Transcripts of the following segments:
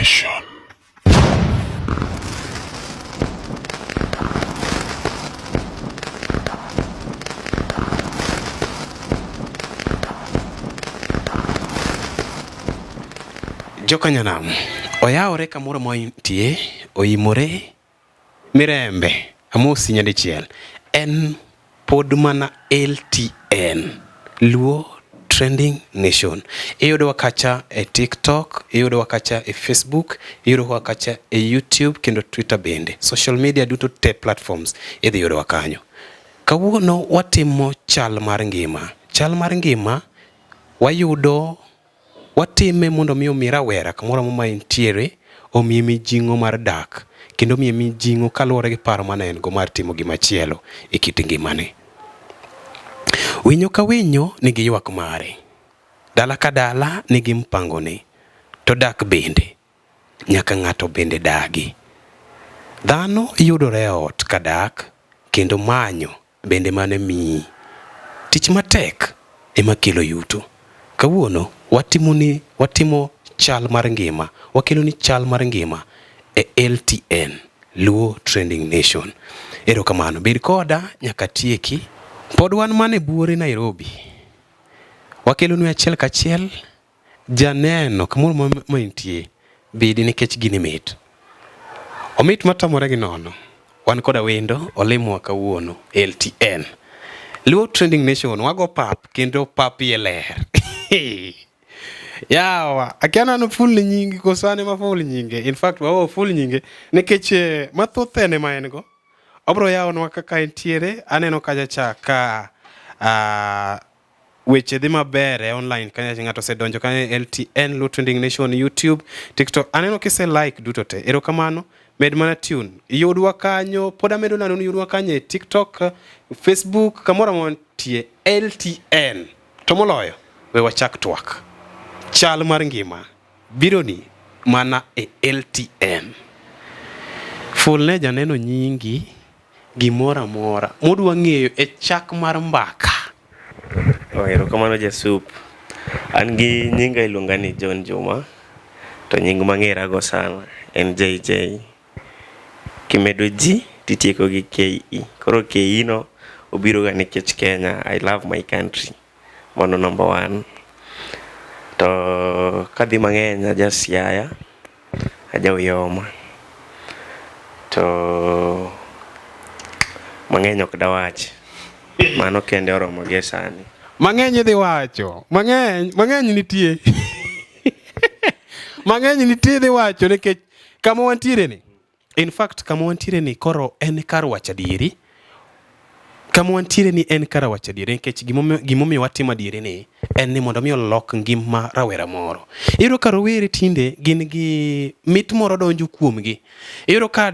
Nation. Jokanyanam, oyawore kamoro mointie, oimore, mirembe, amosi nyadichiel. En pod mana LTN, Luo Trending Nation. Iyudowa kacha e TikTok, iyudowa kacha e Facebook, iyudowa kacha e YouTube kendo Twitter bende. Social media duto te platforms idhi yudowa kanyo. Kawuono watimo chal mar ngima. Chal mar ngima wayudo watime mondo miyo mirawera kamoro ma intiere omiye mijing'o mar dak kendo omiye mijing'o kaluwore gi paro mane en go mar timo gimachielo e kit ngimane. Winyo ka winyo nigi ywak mare, dala ka dala nigi mpangone, to dak bende nyaka ng'ato bende dagi. Dhano yudore e ot ka dak kendo manyo bende mane miyi. Tich matek ema kelo yuto. Kawuono watimo chal mar ngima, wakelo ni chal mar ngima e LTN, Luo Trending Nation. Erokamano, bed koda nyaka tieki. Pod wan mane buore Nairobi. Wakelo ni achiel kachiel janeno kamoro ma intie bedi nikech gini mit. Omit matamore gi nono. Wan koda wendo olimo kawuono LTN. Luo Trending Nation wago pap kendo pap yeler. Yawa, akiana no full nyingi kosane ma full nyinge. In fact, wawo full nyinge nikech mathothene ma en go. Obro yawo nwa kaka entiere, aneno kaja cha ka weche dhi maber e online kanya ng'ato osedonjo kanya LTN Luo Trending Nation YouTube, TikTok. Aneno kise like duto te. Erokamano, med mana tune. Yudwa kanyo, poda medo nano yudwa kanyo e TikTok, Facebook, kamora montie LTN. Tomoloyo, we wachak twak. Chal mar ngima bironi mana e LTN. Fulne janeno nyingi gimora mora modwa ng'eyo e chak mar mbaka. Erokamano Jasup. An gi nyinga iluonga ni John Juma, to nying mang'era go sana en JJ. Kimedo G titieko gi KE. Koro KE no obiro ga nikech Kenya. I love my country. Mono number 1. To kadhi mang'eny aja Siaya, aja Uyoma. To mang'eny ok dawach. Mano kende oromo gi sani. Mang'eny dhi wacho. Mang'eny nitie. Mang'eny nitie dhi wacho nikech kama wantiere ni. In fact, kama wantiere ni koro en kar wacho adieri. Kama wantiere ni en kar wacho adieri nikech gimomiyo watimo adieri ni en ni mondo mi olok ngima rawera moro. Iyudo ka rowere tinde gin gi mit moro donjo kuomgi. Iyudo ka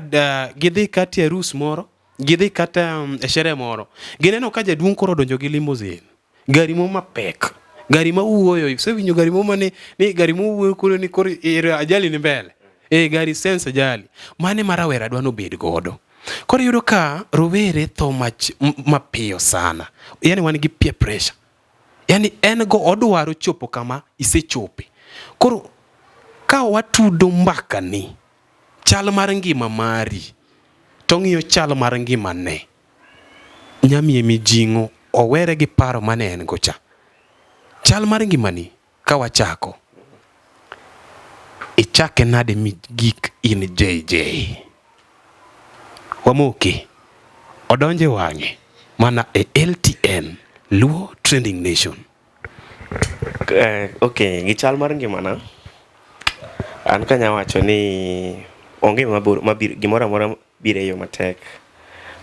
gidhi kata e arus moro, gidhi kata e sherehe moro. Gineno ka jaduong' koro donjo gi limousine. Gari mo mapek. Gari ma uoyo. Isewinjo gari mo mane ni gari mo uoyo koro ni koro ajali ni mbele. Gari sense ajali. Mane marawera dwano bed godo. Koro yudo ka rowere tho mapiyo sana. Yani wan gi peer pressure. Yani en go odwaro chopo kama isechope. Koro ka watudo mbaka ni chal mar ngima mari to ng'iyo chal mar ngima ne nyamiye mijing'o owere gi paro mane en go cha. Chal mar ngima ni ka wachako ichake nade gik in JJ. Wamoke odonje wang'e mana e LTN Luo Trending Nation. Okay, gi chal mar ngima na an kanya wacho ni onge gimoro amora biro e yo matek,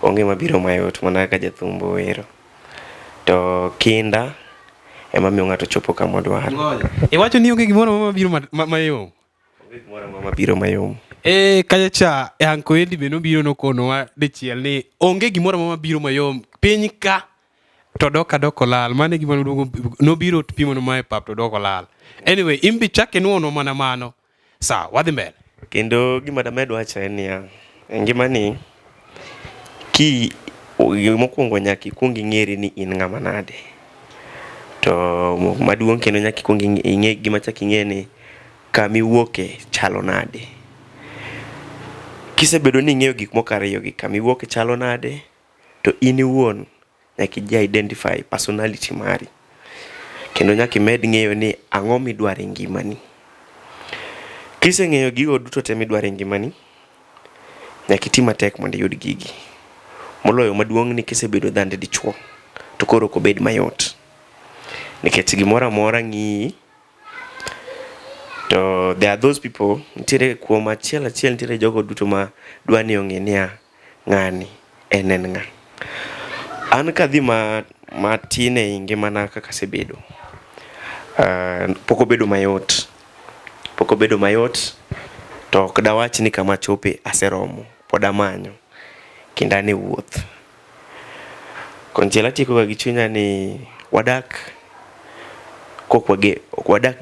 onge mabiro mayot mana ka jathumbo wero, to kinda ema miyo ng'ato chopo kama odwaro. Iwacho ni onge gimoro mabiro mayom. Onge gimoro mabiro mayom. Kaja cha Anko Eddie be nobiro nokonowa dichiel ni onge gimoro mabiro mayom piny ka to dok olal. Mane gimoro nobiro pimo no mae pap to dok olal. Anyway, imbi chake nuono mana mano. Sawa, wadhi mbele. Kendo gima damedo wacho en niya, ngima ni mokwongo nyaka ikwong ing'eri ni in ng'ama nade. To maduong' kendo nyaka ikwong ing'e gima chak ing'e ni kami wuoke chalo nade. Kisebedo ni ing'eyo gik moko ariyo gi kami wuoke chalo nade, to in iwuon nyaka iji identify personality mari. Kendo nyaka imed ng'eyo ni ang'o midwaro e ngimani. Kiseng'eyo gigo duto te midwaro e ngimani, nyaka iti matek mondo iyud gigi. Moloyo maduong' ni kisebedo dhande dichuo, to koro ok obed mayot. Nikech gimoro amora ng'iyi, to there are those people, nitiere kuom achiel nitiere jogo duto ma dwa ni ong'e niya, ng'ani en ng'a. An kadhi matin e ngimana kaka asebedo, pok obedo mayot. To ok dawach ni kama chope aseromo, pod amanyo, kendo an e wuoth. Konchiel atieko gi chunya ni wadak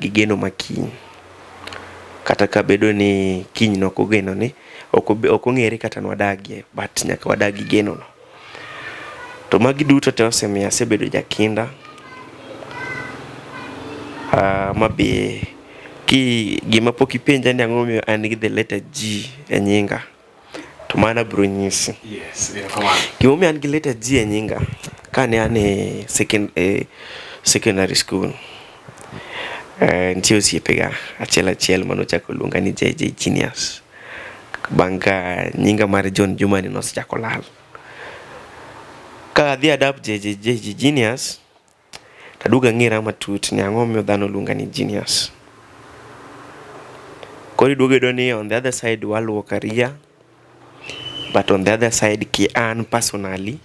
gi geno ma kiny. Kata ka bedo ni kiny no ok ogeno ni, ok ong'ere kata nwadagie, but nyaka wadag gi geno no. To magi duto te osemiyo asebedo jakinda. Mabe gima pok ipenja ni ang'o miyo an gi the letter G e nyinga, to mana bro nyisi. Yes, gima omiyo an gi letter G e nyinga, kane an e secondary school, nitie osiepega achiel manochako luonga ni JJ Genius. Bang' ka nyinga mar John Juma ni nosechako lal. Ka adhi adapt JJ Genius, taduga ng'era matut ni ang'o miyo dhano luonga ni Genius. Koro iduogo yudo ni on the other side waluwo career, but on the other side ki an personally,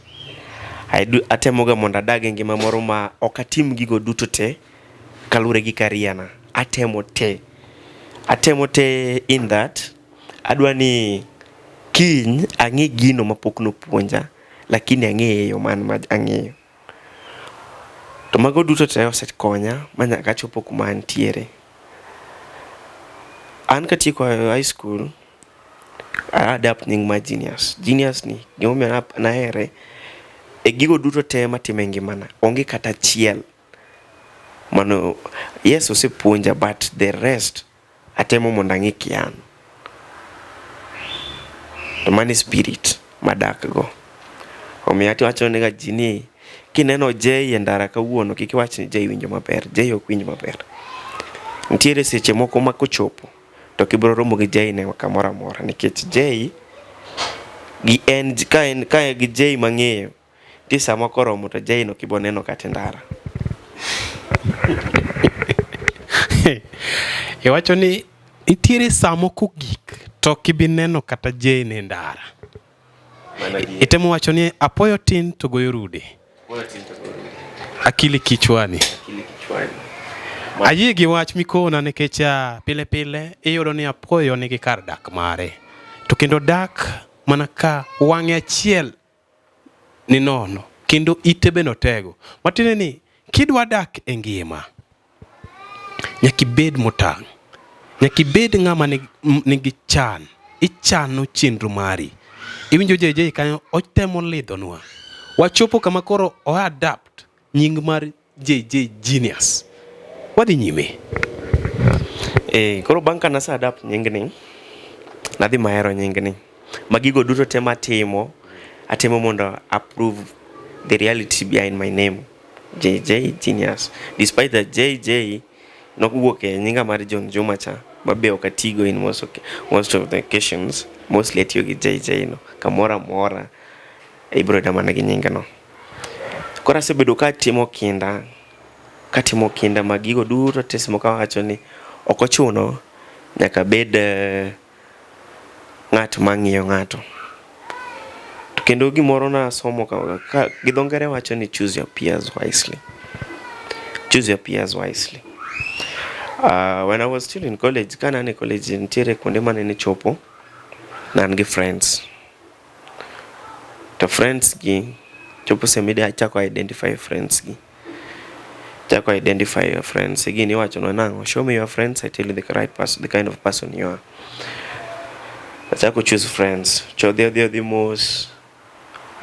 atemoga mondo adag e ngima moro ma ok atim gigo duto te kalure gi career na. Atemo te in that adwa ni kiny ang'e gino mapok nopuonja, lakini ang'e yo man ma ang'eyo. To mago duto te osekonya manyaka chopo kuma antiere. An katieko high school, adapt nying ma Genius. Genius ni gimomiyo nahere e gigo duto te matime ngimana. Onge kata achiel mano, yes osepuonja, but the rest atemo mondo ang'e kian. To mani spirit madak go. Omiyo atiwacho nega ji ni kineno J e ndara kawuono, kik iwach ni J winjo maber. J ok winj maber. Nitiere seche moko ma kochopo to kibro romo gi J ne kamoro amora, nikech J gi en ka gi J mang'eyo, ti sama koromo to J no kiboneno kata ndara. Iwacho ni nitiere samo kogik to kibineno kata J ne ndara. Itemo wacho ni apoyo tin to goyo rude. Akili kichwani. Ayie gi wach mikona nikech pile iyudo ni apoyo nigi kar dak mare. To kendo dak mana ka wang'e achiel ni nono, kendo ite be notego. Matiende ni kidwa dak e ngima, nyaka ibed motang'. Nyaka ibed ng'ama nigi chan. Ichano chenro mari. Iwinjo JJ kanyo otemo lidhonwa. Wachopo kama koro adapt nying mar JJ Genius. Wadhi nyime. Koro bang' ka nasa adapt nying ni, nadhi mahero nying ni. Magigo duto te atemo mondo approve the reality behind my name, JJ Genius. Despite that JJ nokuwuok e nyinga mar John Juma cha, mabe ok atigo in most of the occasions. Mostly atiyo gi JJ no kamora mora ibro da mana gi nyinga no. Kora asebedo katimo kinda magigo duto te simo kawacho ni ok ochuno nyaka bed ng'at mang'iyo ng'ato. To kendo gimoro na somo ka gidho ngere wacho ni choose your peers wisely. When I was still in college, kana ne college nitiere kuonde mane ni chopo nan gi friends. To friends gi chopo semide achako identify friends gi. Identify your friends. Again, you watch on now. Show me your friends. I tell you the right person, the kind of person you are. Achako choose friends. The most.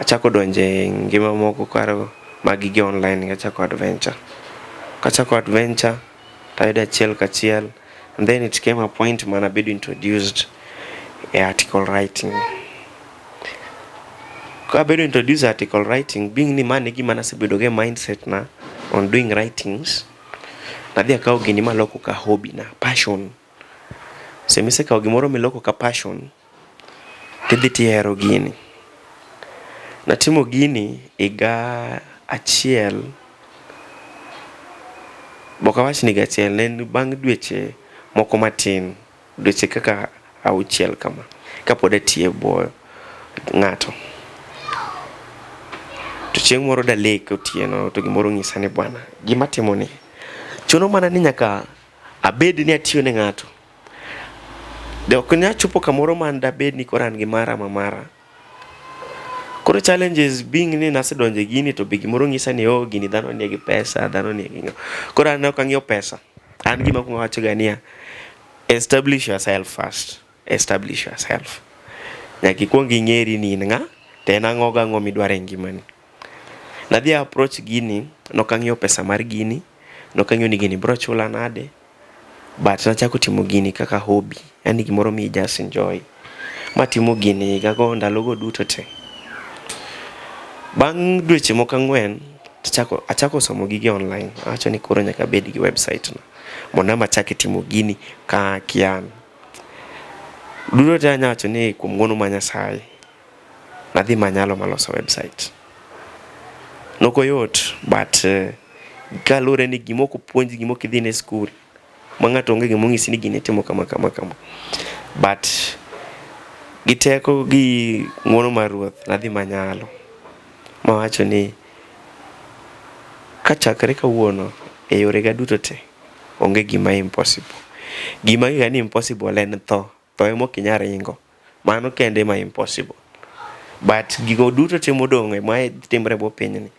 Achako donje ngima moko karo magige online. Achako adventure. Tayudo achiel kachiel And then it came a point man abedo introduced article writing. Ka abedo introduced article writing, being ni man gima nasebedo ge mindset na on doing writings. Nadhi akaw gini maloko ka hobby na, passion. Semise kaw gimoro miloko ka passion, tidhi tihero gini. Natimo gini iga achiel, boka wach ni gachiel, nen bang' dweche moko matin, dweche kaka auchiel kama, kapod atie bo ng'ato. To chieng' moro dalek otieno, to gimoro ng'isa ni bwana, gima timo ni, chuno mana ni nyaka abed ni atiyo ne ng'ato. De ok nya chopo kamoro man dabed ni koran gi mara mamara. Koro challenges being ni nasedonje gini to be gimoro ng'isa ni gini dhano nie gi pesa, dhano nie gi. Koro an ok ang'iyo pesa. An gima kuongo wacho ga niya, establish yourself first. Establish yourself. Nyaka ikuong ing'eri ni in ng'a, to en ang'o gang'o midwaro e ngimani. Nadhi approach gini, nok ang'iyo pesa mar gini, nok ang'iyo ni gini bro chula nade, but nachako timo gini kaka hobby, yani gimoro mi just enjoy. Matimo gini gago ndalogo duto te. Bang' dweche moko 4, achako somo gige online. Awacho ni koro nyaka bed gi website na, mondo machake timo gini ka kian. Duto te anyawacho ni kuom ng'wono ma Nyasaye, nadhi manyalo maloso website. Nokoyot, but kalure ni gimoko puonji, gimoko idhi ne school, ma ng'ato onge gimo ng'isi ni gini timo kama. But giteko gi ng'wono mar Ruoth, nadhi manyalo. Mawacho ni kachakre kawuono e yore ga duto te, onge gima impossible. Gima ni impossible en tho emo kinya ringo. Mano kende ma impossible. But gigo duto te modong' e ma timre bo piny ni,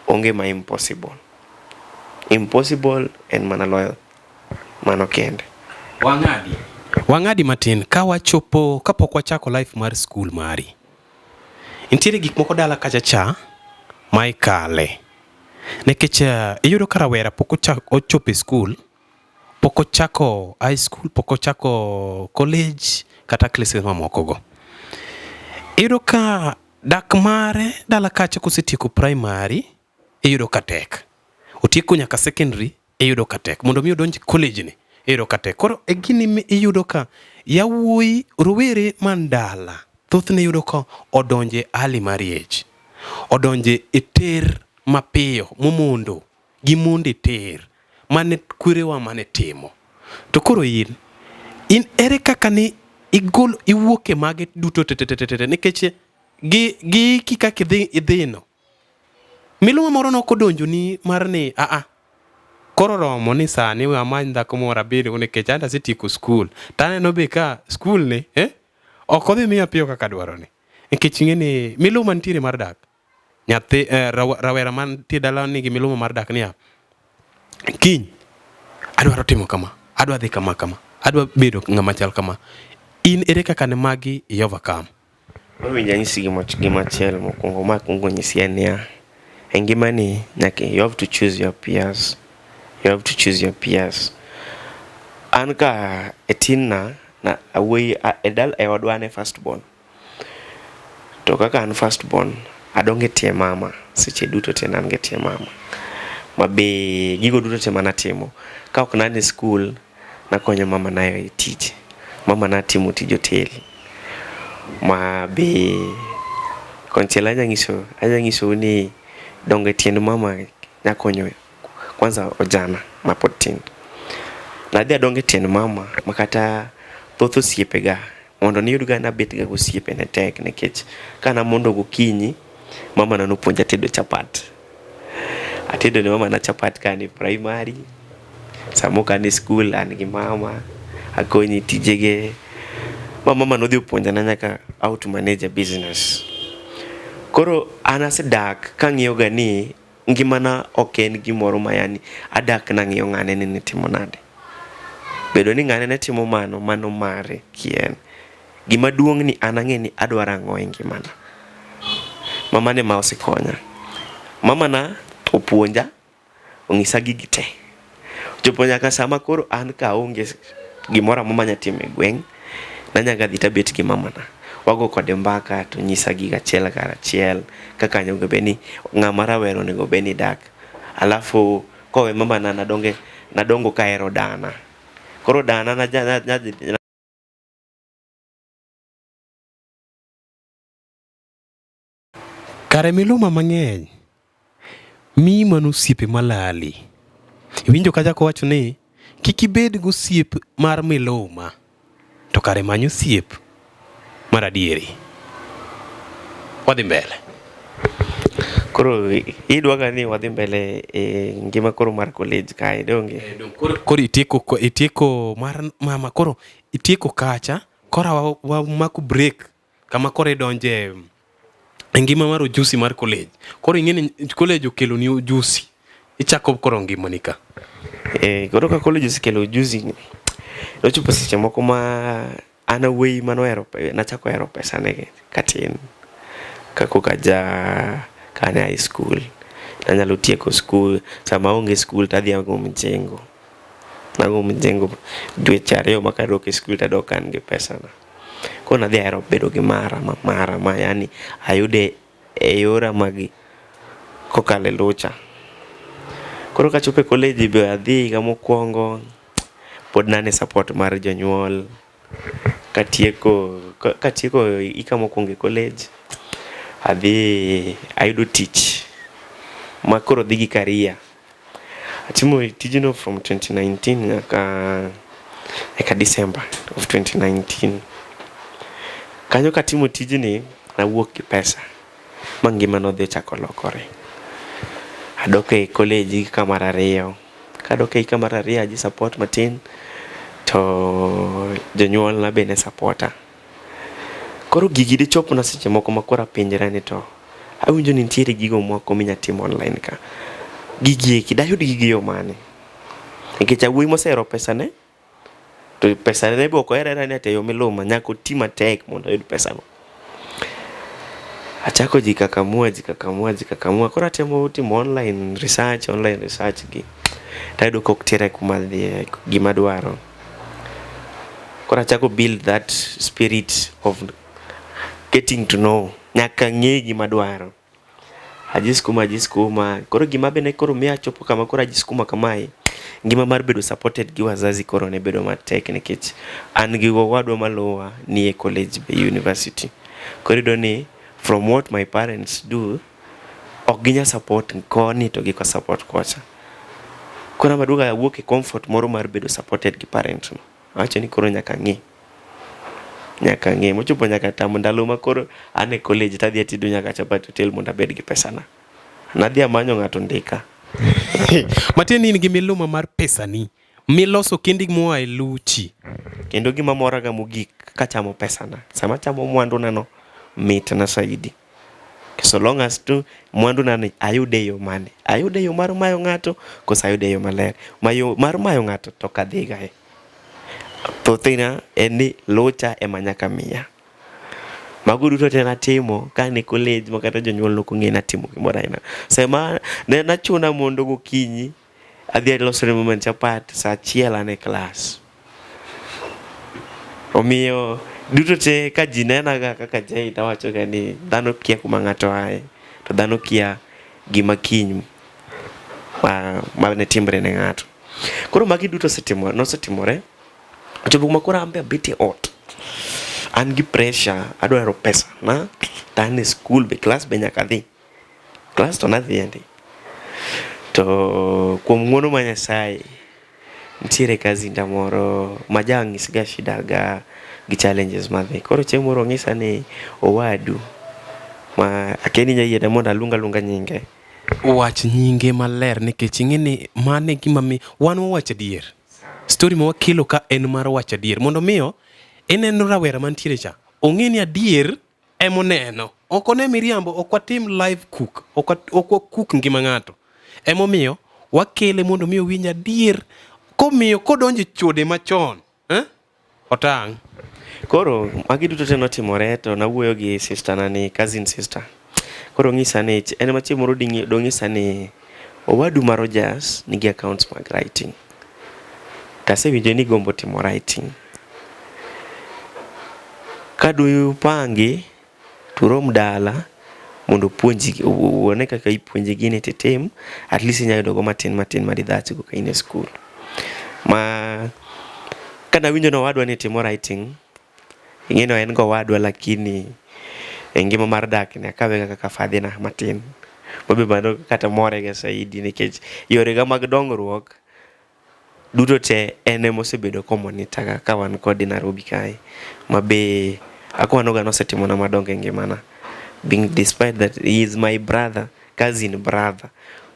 onge ma impossible. Impossible en mana loyo mano kende. Wang'adi matin, ka wachopo kapok wachako life mar school mari. Intiere gik moko dala kacha cha ma ikale. Nekech iyudo ka rawera pok ochopo e school, pok ochako high school, pok ochako college kata classes mamoko go. Iyudo ka dak mare dala kacha kosetieko primary, iyudo ka tek. Otieko nyaka secondary, iyudo ka tek. Mondo mi odonj college ni, iyudo ka tek. Koro e gini iyudo ka yawuoyi rowere man dala thothne iyudo ka odonje early marriage, odonje e ter mapiyo, momondo gi monde ter mane kwerewa mane timo. To koro in ere kaka ni iwuok e mage duto te nikech gi kaka idhino miluma moro nokodonjo ni mar ni koro romo ni sani we amany dhako moro abiro nikech anda setieko school. Taneno be ka school ni ok odhi miya piyo kaka dwaro ni. Nikech ing'eni miluma nitiere mar dak. Nyathi rawera man tie dala nigi miluma mar dak niya, kiny adwaro timo kama, adwa dhi kama, adwa bedo ng'ama chal kama. In ere kaka ne magi i overcome? Winja nyisi gima chiel mokwongo, makwongo nyisi en niya, e ngimani nyaka you have to choose your peers. You have to choose your peers. An ka etinna na away edal e wadwane first born. To kaka an first born, adonge tie mama, seche duto te nan getie mama. Mabe gigo duto te manatimo. Ka ok nan e school, nakonyo mama nayo e tije. Mama natimo tij hotel. Mabe konchiel anya nyiso ni donge tiend mama nyakonyo kwanza ojana mapod tin. Nadhi adonge tiend mama makata thoth osiepe ga mondo niyud ga nabet ga osiepe ne tek, nikech kana mondo gokinyi mama na nopuonja tedo chapat. Atedo ne mama na chapat kani primary, samo kani school an gi mama akonyi tijege. Mama nodhi opuonja na nyaka how to manage a business. Koro anasedak kang'iyo ga ni ngimana ok en gimoro ma yani adak nang'iyo ng'ane ni timo nade. Bedo ni ng'ane ne timo mano mare kien. Gima duong' ni an ang'e ni adwaro ang'o e ngimana. Mama ne ma osikonya. Mama na opuonja, ong'isa gigi te. Chopo nyaka sama koro an ka onge gimoro amora manya timo e gweng' nanyaga dhi tabet gi mamana, wago kode mbaka to nyisa giga achiel karachiel kaka onego bed ni ng'ama rawero onego bed ni dak. Alafu kowe mamana nadongo kahero dana, koro dana Kare miluma mang'eny miyi mana osiepe malali. Iwinjo ka jako wacho ni kik ibed gosiep mar miluma, to kare many osiep mar adieri. Wadhi mbele. koro idwaga ni wadhi mbele e ngima koro mar college kae donge. Koro itieko mar mama, koro itieko kacha, koro wamako break kama koro idonje e ngima mar ujusi mar college. Koro ing'eni college okeloni ujusi, ichako koro ngimani ka. Koro ka college osekelo ujusi, nochopo seche moko ma an awuoyi nachako hero pesa ne katin, kakoka kane high school. Nanyalo tieko school, sama onge school tadhi ago mjengo. Nago mjengo dweche ariyo makadok e school tadok kan gi pesa na. Koro nadhi ahero bedo gi mara yani ayude e yora mag kokale lucha. Koro kachopo e college be adhi ga mokwongo pod nane support mar jonyuol. Katieko ika mokwongo e college, adhi ayudo tich ma koro dhi gi career. Atimo tijno from 2019 nyaka December of 2019. Kanyo katimo tijni nawuok gi pesa ma ngima nodhi chako lokore. Adok e college hika mar ariyo. Kadok e hika mar ariyo aji support matin, to jonyuol na be ne supporta. Koro gigi dichopo na seche moko ma koro apenjra ni to awinjo ni nitiere gigo moko minya timo online ka. Gigi eki dayud gigi yo mane? Nikech awuoyi mosehero pesa ne, to pesa ne be ok oherera ni ate yo miluma, nyaka oti matek mondo oyud pesa no. Achako jikakamua. Koro atemo timo online research gi. Tayudo kok tera kuma dhi gima dwaro. Koro achako build that spirit of getting to know. Nyaka ng'e gima dwaro. Ajiskuma. Koro gima bende koro miya chopo kama koro ajiskuma kamae. Ngima mar bedo supported gi wazazi koro ne bedo matek nikech an gi wadwa maluwa ni e college be university. Koro iyudo ni from what my parents do, ok ginya support koni to giko support kocha. Koro maduoga awuok e comfort moro mar bedo supported gi parents no. Awacho ni koro nyaka ng'e mochopo nyaka tamo ndalo ma koro an e college tadhi atido nyaka chapat hotel mondo abed gi pesa na. Nadhi amanyo ng'ato ndika. Matieni in gi miluma mar pesa ni miloso kendi moa e luchi. Kendo gima mora ga mogik kachamo pesa na. Sama chamo mwandu na no mit na saidi. So long as tu mwandu na ni ayude yo mane. Ayude yo mar mayo ng'ato kosa ayude yo maler. Mar mayo ng'ato to kadhiga e. Thothina eni lucha ema nyaka miya. Mago duto te natimo kane college makata jonyuol nok ong'e natimo gimoro aina. Sema ne nachuna mondo gokinyi adhi alosore moment chapat saa 1 ane class. Omiyo duto te ka ji nenaga kaka jai tawacho ga ni dhano kia kuma ng'ato ae, to dhano kia gima kiny ma ne timbre ne ng'ato. Koro magi duto nosetimore. Ochopo kuma koro ambe abete ot. An gi pressure, adwaro pesa na tan e school be class be nyaka dhi. Class to nadhi endi. To kuom ng'wono ma Nyasaye nitiere kazi moro ma jang'isga shida ga gi challenges madhi. Koro chieng' moro ng'isa ni owadu ma akeni nyayieda mondo alunga nyinge. Wach nyinge maler nikech ing'eni mane gima wan wawacho adier. Story ma wakelo ka en mar wacho adier. Mondo miyo eneno rawera mantiere cha. Ong'eni adier emoneno. Ok one miriambo, ok watim live cook. Ok cook ngima ng'ato. Emomiyo wakele mondo miyo winj adier. Komiyo kodonje chode machon. Otang'. Koro magi duto te notimore to nawuoyo gi sister na ni cousin sister. Koro ng'isa ni en machieng' moro dong'isa ni owadu mar Ojas nigi accounts mag writing. tasewinjo ni gombo timo writing. Kadwa pangi turom dala mondo puonji one kaka ipuonji gini titim, at least inya yudo go matin madidhach go ka in e school. Ma kana winjo no wadwa ni timo writing, ing'eno en go wadwa lakini e ngima mar dak ne akawe kaka fadhina matin. Mabe bando kata more ga saidi nikech yore ga mag dongruok duto te en emosebedo komonita ka wan kod Nairobi kae. Mabe akwano ga nosetimo na madongo e ngimana. Being despite that he is my brother, cousin brother,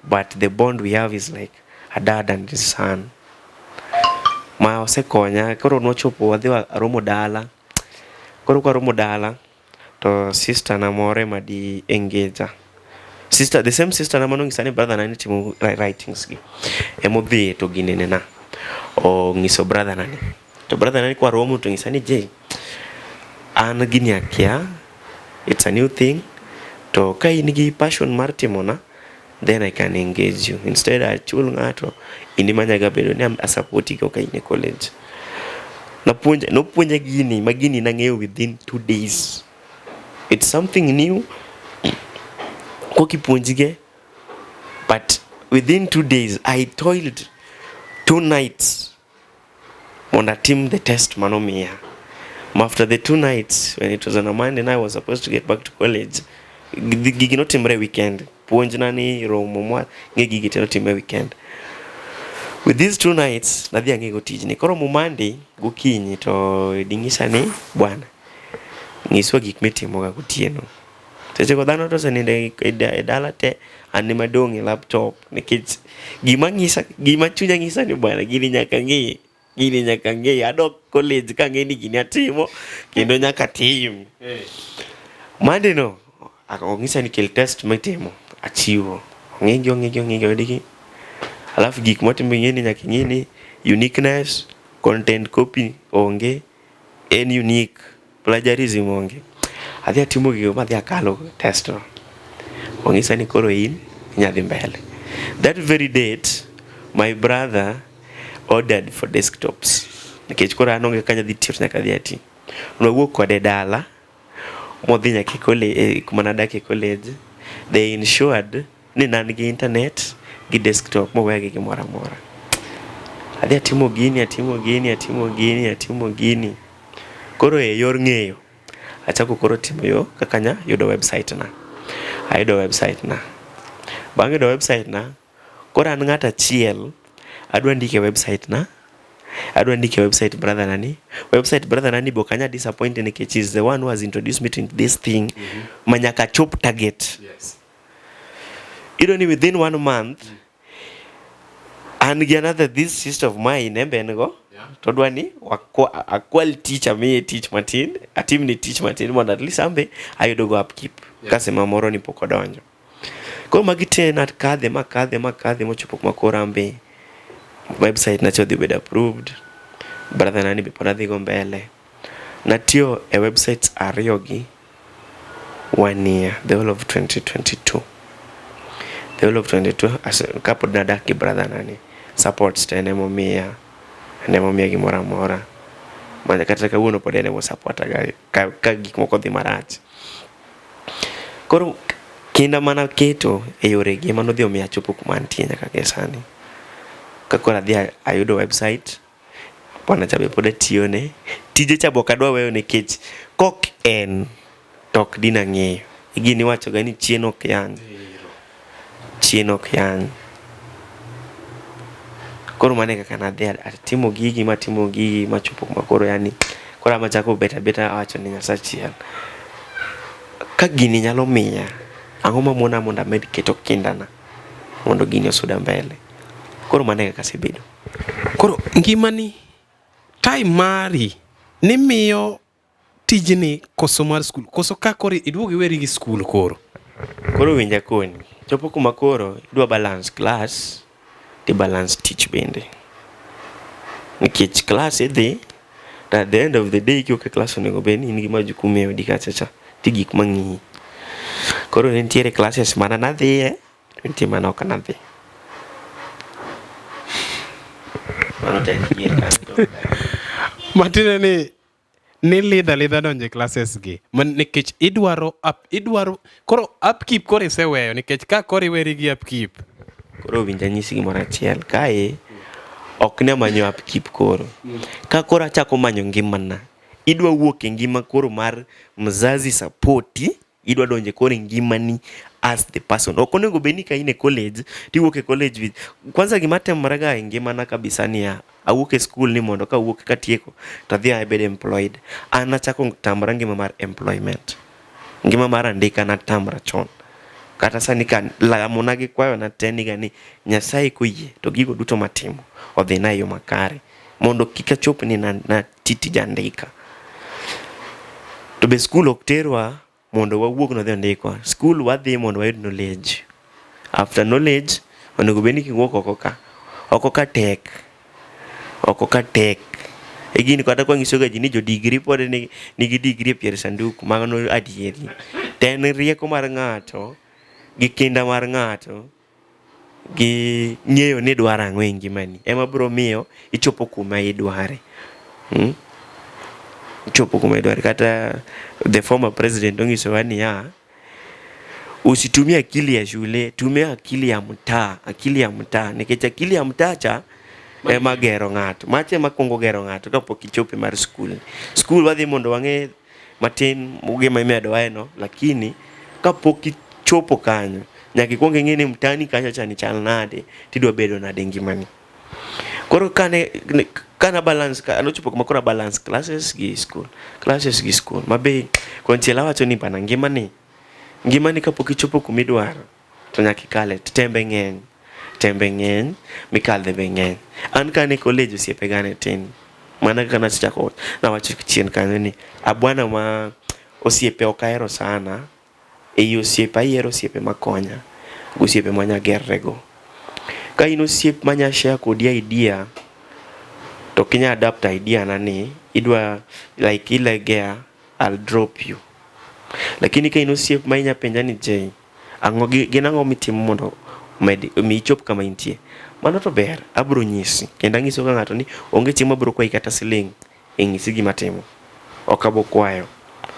but the bond we have is like a dad and his son. Ma osekonya koro nochopo wadhi romo dala. Koro kwa romo dala to sister na more madi engager. Sister, the same sister na manong isani brother nani timo writings gi. Emodhi to ginene na. O ngiso brother nani. To brother nani kwa romo to ngisani je. An gini akia. It's a new thing. To ka inigi passion mar timo na, then I can engage you. Instead I chul ngato inimanyaga bedo ni a supporti ko ka in college. No puonja gini, magini nang'eyo within 2 days. It's something new. Koki puonjige. But within 2 days, I toiled 2 nights on a team the test manomiya. After the 2 nights, when it was on a Monday and I was supposed to get back to college, gigi no timre weekend. Puonj nani romo mwa, gigi teno timre weekend. With these 2 nights, nadhi angego tijni. Koro mu Monday, gokinyi to dingisa ni, bwana. Ngiswa gik mitimo ga gotieno. Seche ko dhano to seninde e dala te an ema dong' e laptop nikech gima chunya ngisa ni bwana gini nyaka ng'e adok college ka ng'e ni gini atimo kendo nyaka tim. Monday no ong'isa ni kel test mitimo achiwo ong'e digi. Alafu gik motimo ng'e ni nyaka ng'e ni uniqueness, content copy onge, en unique, plagiarism onge. Adhi atimo gigo madhi akalo test no. Ong'isa ni koro in nyadhi mbele. That very date, my brother ordered for desktops. Nikech koro anonge kanya dhi tiyo nyaka dhi ati. Nwawuok kode dala, modhi nyaka kuma nadake college. They ensured ni nan gi internet gi desktop moweya gi gimoro amora. Adhi atimo gini. Koro e yor ng'eyo. Achako koro timo yo kakanya yudo website na. Ayudo website na. Bang' yudo website na, koro an ng'ata achiel adwa ndike website na. Adwa ndike website brother nani. Website brother nani bokanya disappointed nikech is the one who has introduced me to this thing. Manyaka chop target. Yes. Even within 1 month, and another this sister of mine embenego. Todwa ni akwal teacher me teach matin, atim ni teach matin mondo at least ambe ayudo go upkeep. Kasema moro ni pok odonjo. Koro magite na kadhe mochopo kuma koro ambe website na chodhi bedo approved. Brother nani be pod adhi go mbele. Natiyo e websites ariyo gi 1 year, the whole of 2022. The whole of 22 kapod nadak gi brother nani. Supports tene momiya. Nemo miya gimora amora. Manya kata kawuono pod ene mo support ka gik moko dhi marach. Koro kinda mana keto e yore gi mano dhi omiya chopo kuma antie nyaka ke sani. Ka koro adhi ayudo website, bwana chabe pod atiyo ne. Tije cha bok adwa weyo nikech kok en tok dina ng'eyo. Gini wacho ga ni chien ok yany. Koro mane kaka nadhi atimo gigi machopo kuma koro yani koro amachako beta awacho ni Nyasachiel. Ka gini nyalo miya ang'o mamona mondo amed keto kindana mondo gini osuda mbele. Koro mane kaka sebedo. Koro ngimani time mari ni miyo tijni koso mar skul. Koso ka koro iduogo iweri gi skul koro. Koro winja koni. Chopo kuma koro idwa balance class di balance teach bende. Nikech class idhi, at the end of the day kio ke class onego beni in gi majukumu e odi kachacha ti gik mang'i. Koro nitiere classes mana nadhiye, nitie mana ok nadhi. Mano tek dier kanyo. Matine ni lidha donje classes gi nikech idwaro koro upkeep koro iseweyo nikech ka koro iweri gi upkeep. Koro winja nyisi gimoro achiel kae, ok ne manyo upkeep koro. Ka koro achako manyo ngimana, idwa wuok e ngima koro mar mzazi sapoti, idwa donje koro e ngimani as the person. Ok onego bed ni ka in e college, tiwuok e college with kwanza gima timore ga e ngimana kabisa niya, awuok e school ni mondo ka awuok katieko to adhi abed employed. An achako tamra ngima mar employment. Ngima mar andika natamra chon. Kata sani ka lamona gi kwayo na teniga ni Nyasaye koyie to gigo duto matimo odhi na yo makare mondo kik achop ni na titi jandika. To be school ok terwa mondo wawuog no dhi ndikwa. School wadhi mondo wayud knowledge. After knowledge onego bed ni kiwuok oko ka tek. E gini kata kwa ngiso ga ji ni jo degree pod nigi degree e pier sanduku mano adieri. Ten rieko mar ng'ato gi kinda mar ng'ato gi ng'eyo ni dwaro ang'o e ngimani ema biro miyo ichopo kuma idware. Ichopo kuma idware. Kata the former president ongiso wa niya, usitumie akili ya shule, tumia akili ya mtaa. Nikech akili ya mtaa cha ema gero ng'ato. Mache ema kuongo gero ng'ato kapok ichopo mar school. School wadhi mondo wang'e matin gima imedo waeno, lakini kapok ichopo kanyo nyaka ikuong ing'e ni mtani kanyo cha ni chal nade, tidwa bedo nade ngimani. Koro kana balance anochopo kuma kora balance classes gi school mabe konchiela wacho ni bana ngimani kapok ichopo kuma idwaro to nyaka ikale tembe ng'eny mikadhe be ng'eny. An kane college osiepe gane tin mana kana chako na wacho chien kanyo ni abwana ma osiepe ok ahero sana. E osiepe ayiero osiepe makonya, osiepe manya gerrego. Ka in osiep manya share kodi idea to kinya adapt idea na ni idwa like ilegea, I'll drop you. Lakini ka in osiep ma inya penja ni Jay, ang'o gin ang'o mitimo mondo mi ichop kama intie, mano to ber, abro nyisi kendo anyiso ka ng'ato ni onge chiemo abro kwayi kata siling e nyisi gima timo, ok abo kwayo.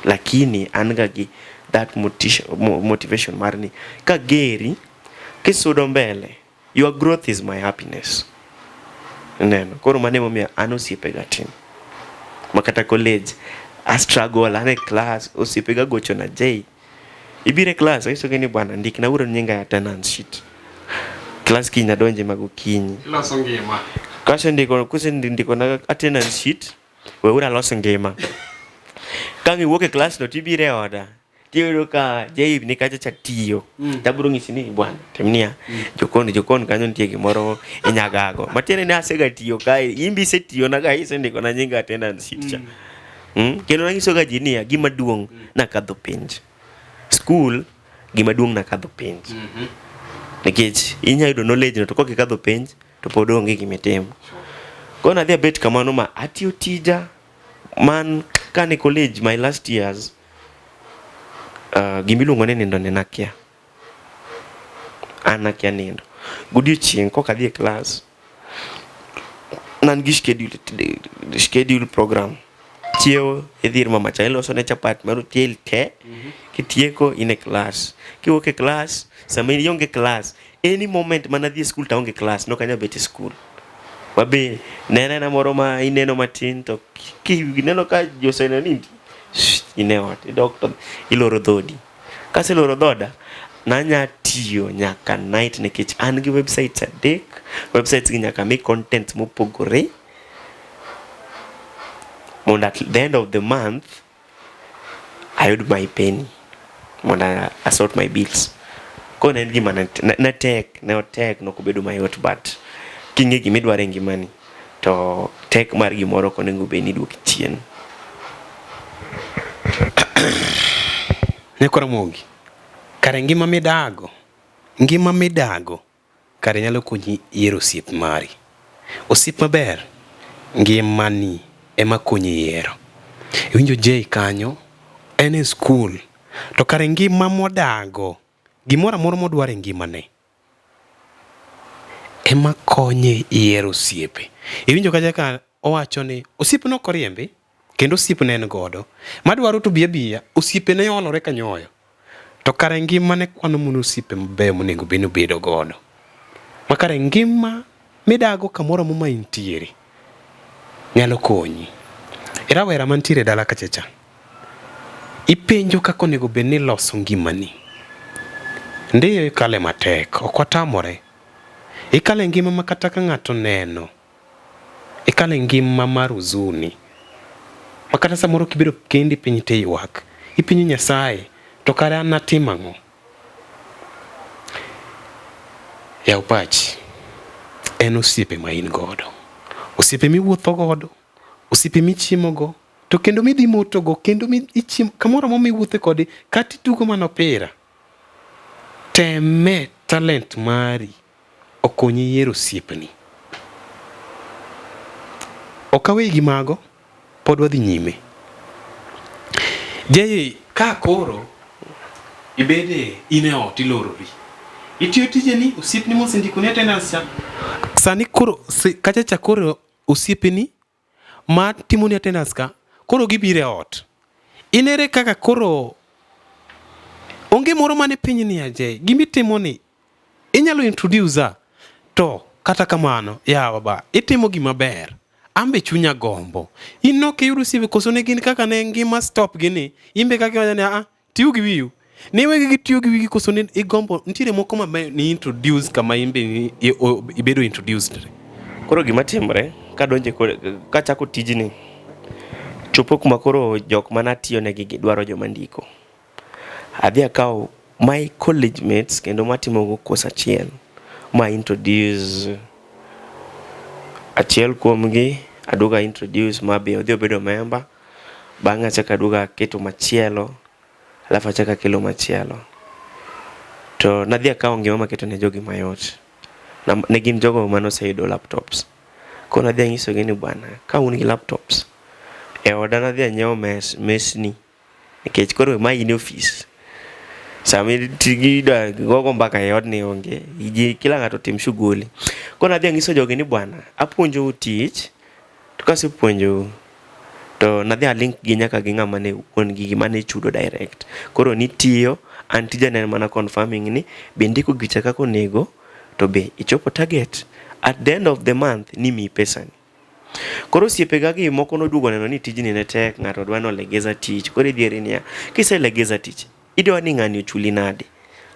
Lakini an ga gi that motivation mar ni ka geri kisudo mbele, your growth is my happiness. Neno koro mane momiyo an osiepe ga tin makata college a struggle ane class osiepe ga gocho na Jay, ibire class aiso gani bwana ndik na uro nyinga ya attendance sheet. Class kinya donje magokinyi Loso ngima. Kasha ndiko na attendance sheet, we ura loso ngima. Kangi wuok class no tibire oda. Tiyo ka Jay ni kacha cha Tiyo. Taburo ngisi ni bwana temnia jokon kanyo nitie gimoro inyagago. Matiene ni asega Tiyo kae imbi se Tiyo na ga ise ndiko na nyinga attendance sheet cha. Kendo nangiso ga ji niya gima duong' na kadho penj. School gima duong' na kadho penj. Nikech inya yudo knowledge no to kok ikadho penj to pod onge gimitimo. Kona dhi bet kamano ma atiyo tija man kane college my last years gimiluongo ni nindo ne nakia. An nakia nindo. Godiochieng' kok adhi e class nan gi schedule program. Chiewo idhir mama cha iloso ne chapat mar tiel te kitieko in e class. Kiwuok e class sama ionge class any moment mana dhi school ta onge class no kanya bet e school. Wabe nena moro ma ineno matin to kineno ka joseno ni ineot doctor iloro dhodi. Kase loro dhoda nanya tiyo nyaka night nikech an gi websites adek. Websites gi nyaka make content mopogore and at the end of the month I would my penny when I sort my bills. Kone ngima na tek no kubedo mayot but kinge gimidware ngimani to tek mar gimoro konego be ni duok chien. Ne Karamogi kare ngima midago kare nyalo konyi yiero osiep mari. Osiep maber ngimani ema konyi yiero. Iwinjo Jay kanyo en e school to kare ngima modago gimoro amora modwaro e ngimane ema konye yiero osiepe. Iwinjo ka owacho ni osiepne ok oriembi kendo osiepne en godo madwaro to biya osiepene olore ka nyoyo, to kare ngimane kwano mon osiepe mabeyo monego bed ni bedo godo, makare ngima midago kamoro ma intiere nyalo konyi. Irawera mantiere dala kachacha, ipenjo kaka onego bed ni loso ngimani. Ndiyo ikale matek, ok watamore. Ikale ngima ma kata ka ng'ato neno, ikale ngima mar huzuni, ma kata samoro kibedo kendi piny te ywak, ipinyo Nyasaye, to kare an natim ang'o? Yaw pachi, en osiepe ma in godo, osiepe miwuotho godo, osiepe michiemo go, to kendo midhi moto go, kendo ichiemo kamoro mo miwuothe kode, kata itugo mana opira. Teme talent mari okonyi yiero osiepni. Ok awe gi mago, pod wadhi nyime. Ka koro ibede ine ot ilorori, itiyo tijeni, osiepni mosendikoni attendance cha, sani koro kachacha koro osiepeni ma timoni attendance ka koro gibiro e ot. Inere kaka koro onge moro mane piny ni aje gimitimoni inyalo introduce to kata kamano yawa ba itimo gima ber, ambe chunya gombo. Ino ke yuru sibe koso ne gin kaka ne ngima stop gini, imbe kaka wanya tiyo gi wiu ni wegi gi tiyo gi wigi koso ne igombo ntiere moko maber ni introduce kama imbe ibedo introduced. Koro gima timore kadonje kachako tijni, chopo kuma koro jok mana tiyo negi dwaro joma ndiko. Adhi akawo my college mates kendo matimo go course achiel, ma introduce achiel kuomgi, aduoga introduce ma be odhi obedo member, bang'e achaka aduoga keto machielo, alafu achaka kelo machielo. To nadhi akawo Ngima maketo ne jogi mayot. Ne gin jogo manoseyudo laptops. Koro nadhi anyisogi ni bwana, ka un gi laptops, e oda nadhi anyiewo mesni, nikech koro ma in office. Sami tigi da gogo mbaka e odni onge, kila ng'ato tim shughuli. Koro nadhi anyiso jogi ni bwana, apuonjou tich, to kasepuonjou to nadhi alink gi nyaka gi ng'ama ne wuon gi mane chudo direct. Koro ni Tiyo, an tija ne mana confirming ni be ndiko gicha kaka onego, to be ichopo target at the end of the month ni mi pesani. Koro osiepe ga gi moko noduogo neno ni tijni ne tek, ng'ato dwa no legeza tich. Koro idhieri niya, kiselegeza tich, idwa ni ng'ani ochuli nade.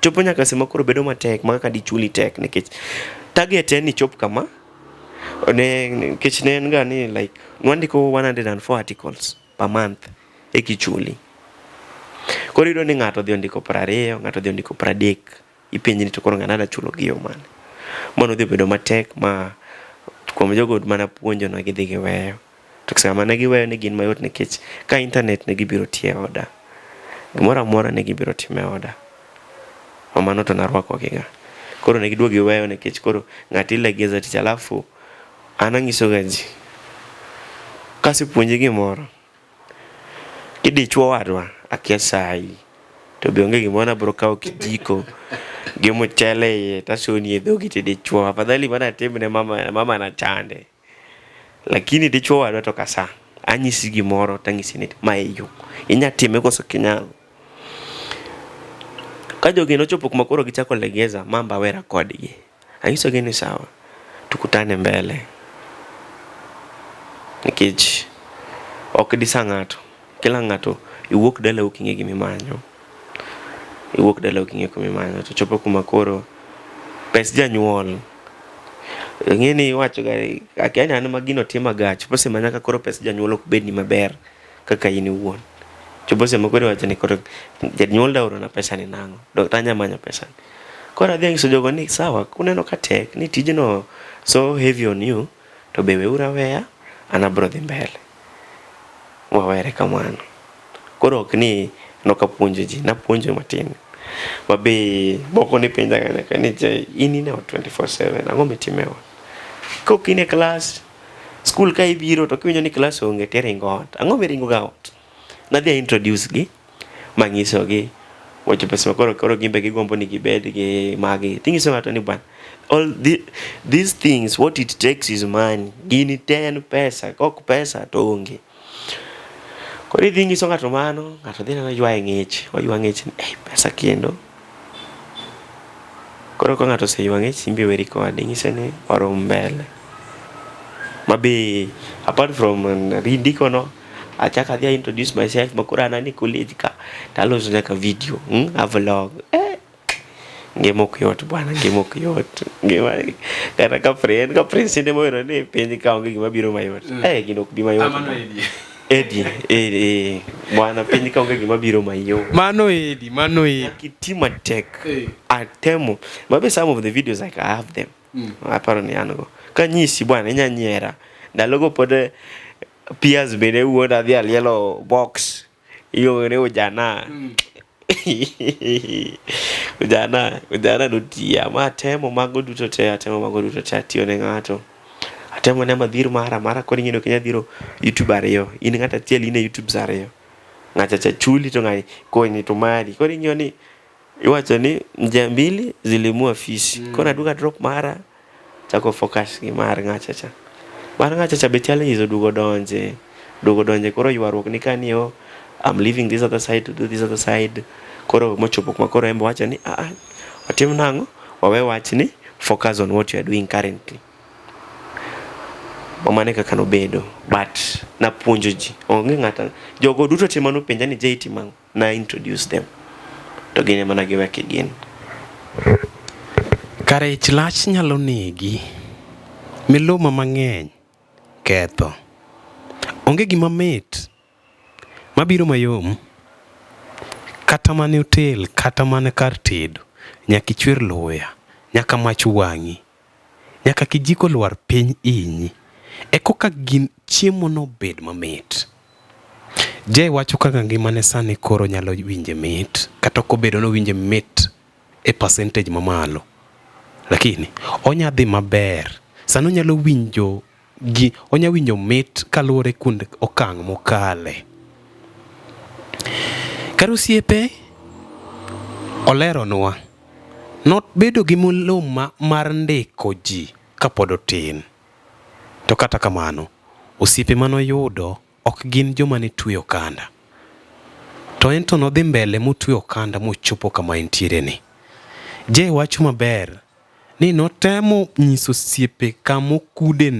Chopo nyaka sema koro bedo matek maka dichuli tek, nikech target en ni chop kama nikech ne en ga ni like nwandiko 104 articles per month kichuli. Koro idwa ni ng'ato dhi ondiko 20, ng'ato dhi ondiko 30, ipenji ni to koro ng'ana da chulo gi yo mane. Mano dhi bedo matek, ma kuom jogo mana puonjo na gidhi giweyo. To sama ne giweyo ni gin mayot, nikech ka internet ne gibiro tie oda, gimoro amora ne gibiro time oda, mano to narwako giga. Koro ne giduogi weyo nikech koro ng'ati legeza tich. Alafu an anyiso ga ji, kasepuonji gimoro kidichwo wadwa akia sai, to be onge gimoro abro kawo kijiko gi mchele iye tasoni e dhogi tidichwo. Afadhali mana timne mama na chande, lakini dichwo wadwa to kasa anyisi gimoro tangisi ni ma eyo inya time koso kinyalo. Ka jogi nochopo kuma koro gichako legeza, mamba wera kodgi, anyiso gi ni sawa, tukutane mbele, nikech ok disa ng'ato, kila ng'ato iwuok dala uking'e gimimanyo, iwuok dala uking'e gimimanyo. To chopo kuma koro pes janyuol, ng'eni iwacho ga akianya an magino tima ga, chopo sema nyaka koro pes janyuol ok bed ni maber kaka in iwuon. Chopo sema koro iwacho ni koro janyuol da oro na pesa ni nang'o, dokta anya manyo pesa ni. Koro adhi anyiso jogo ni sawa, kuneno ka tek ni tijno so heavy on you, to be weura weya, an abro dhi mbele, wawere kamano. Koro ok ni nokapuonjo ji, napuonjo matin. Mabe moko ni penja ga ni in ine 24/7, ang'o mitimewa? Kok ine klas, skul ka ibiro to kiwinjo ni klas onge teringo ot, ang'o miringo ga ot? Nadhi introduce gi, manyiso gi, wacho pesa koro gimbe gigombo ni gibed gi magi. Tingiso ng'ato ni bwana, These things, what it takes is money. Gini 10 pesa, kok pesa to onge. Koro idhi nyiso ng'ato mano, ng'ato dhi neno ywa e ng'ich, oywa ng'ich ni, pesa kendo. Koro ka ng'ato oseywa ng'ich, imbe we record, ing'ise ni orom mbele. Mabe, apart from rindiko no, achaka adhi introduce myself, makoro anani college ka, taloso nyaka video, a vlog. Ngima ok yot bwana, ngima ok yot. Ngima kata ka friend mo ni penj ka onge gima biro mayot. Gino ok bi mayot. Amano Edi. Bwana penj ka onge gima biro mayot. Mano edi. Kitima tech. Atemo. Mabe some of the videos like I have them. Aparo ni an go. Ka nyisi bwana inya nyiera. Ndalogo pod peers bende wuoda adhi alielo box. Iyo ne ujana. Ujana nutia ma atemo mago duto te atiyo ne ng'ato. Atemo ne madhir mara kod ng'ino kenya dhiro YouTube ariyo. In ng'ata tiel in e YouTube ariyo. Ng'acha cha chuli to ng'ani konyi to mari. Kod ng'iyo ni iwacho ni njia mbili zilimua fisi. Kona duka drop mara chako focus gi mar ng'acha cha. Mar ng'acha cha be challenge dugo donje koro ywaruok ni kanio I'm leaving this other side to do this other side. Koro mochopo kuma koro embo wacha ni watim nango wawe wach ni focus on what you are doing currently. Omane kaka no bedo but na puonjo ji onge ng'ata jogo duto te mano penja ni JT mango na introduce them to gine mana giweke gin kare ich lach nyalo negi miluma mang'eny ketho onge gima mit mabiro mayom kata mane hotel kata mane kar tedo nyaka ichwer luya nyaka mach wang'i nyaka kijiko lwar piny inyi koka gin chiemo no bed mamit. Jay wacho kaka ngimane sani koro nyalo winje mit kata kobedo no winje mit e percentage mamalo lakini onya dhi maber sano nyalo winjo onya winjo mit kaluwore kuonde okang' mokale. Kar osiepe oleronwa not bedo gi muluma mar ndiko ji kapod otin to kata kamano osiepe manoyudo ok gin joma ne tweyo kanda to ento nodhi mbele motweyo kanda mochopo kama entiere ni. Jay wacho maber ni notemo nyiso osiepe kama okude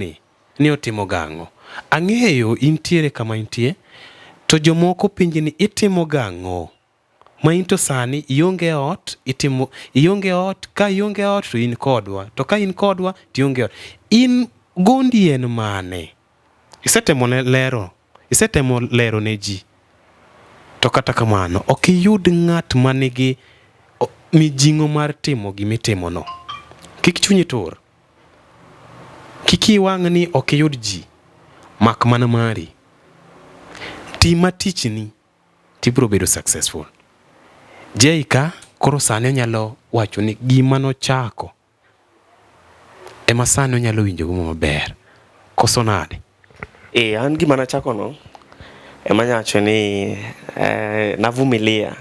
ni otimo gang'o. Ang'eyo intiere kama intie to jomoko pinje ni itimo gang'o ma into sani ionge ot ka ionge ot to in kodwa to ka in kodwa to ionge ot in gondi en mane isetemo lero ne ji to kata kamano ok iyud ng'at manigi mijing'o mar timo gimitimo no. Kik chunyi tur, kik iwang' ni ok iyud ji mak mana mari tima tichni tibiro bedo successful. Jay ka koro sani onyalo wacho ni gima nochako ema sani onyalo winjo go maber koso nade. An gima nachako no ema nyacho ni navumilia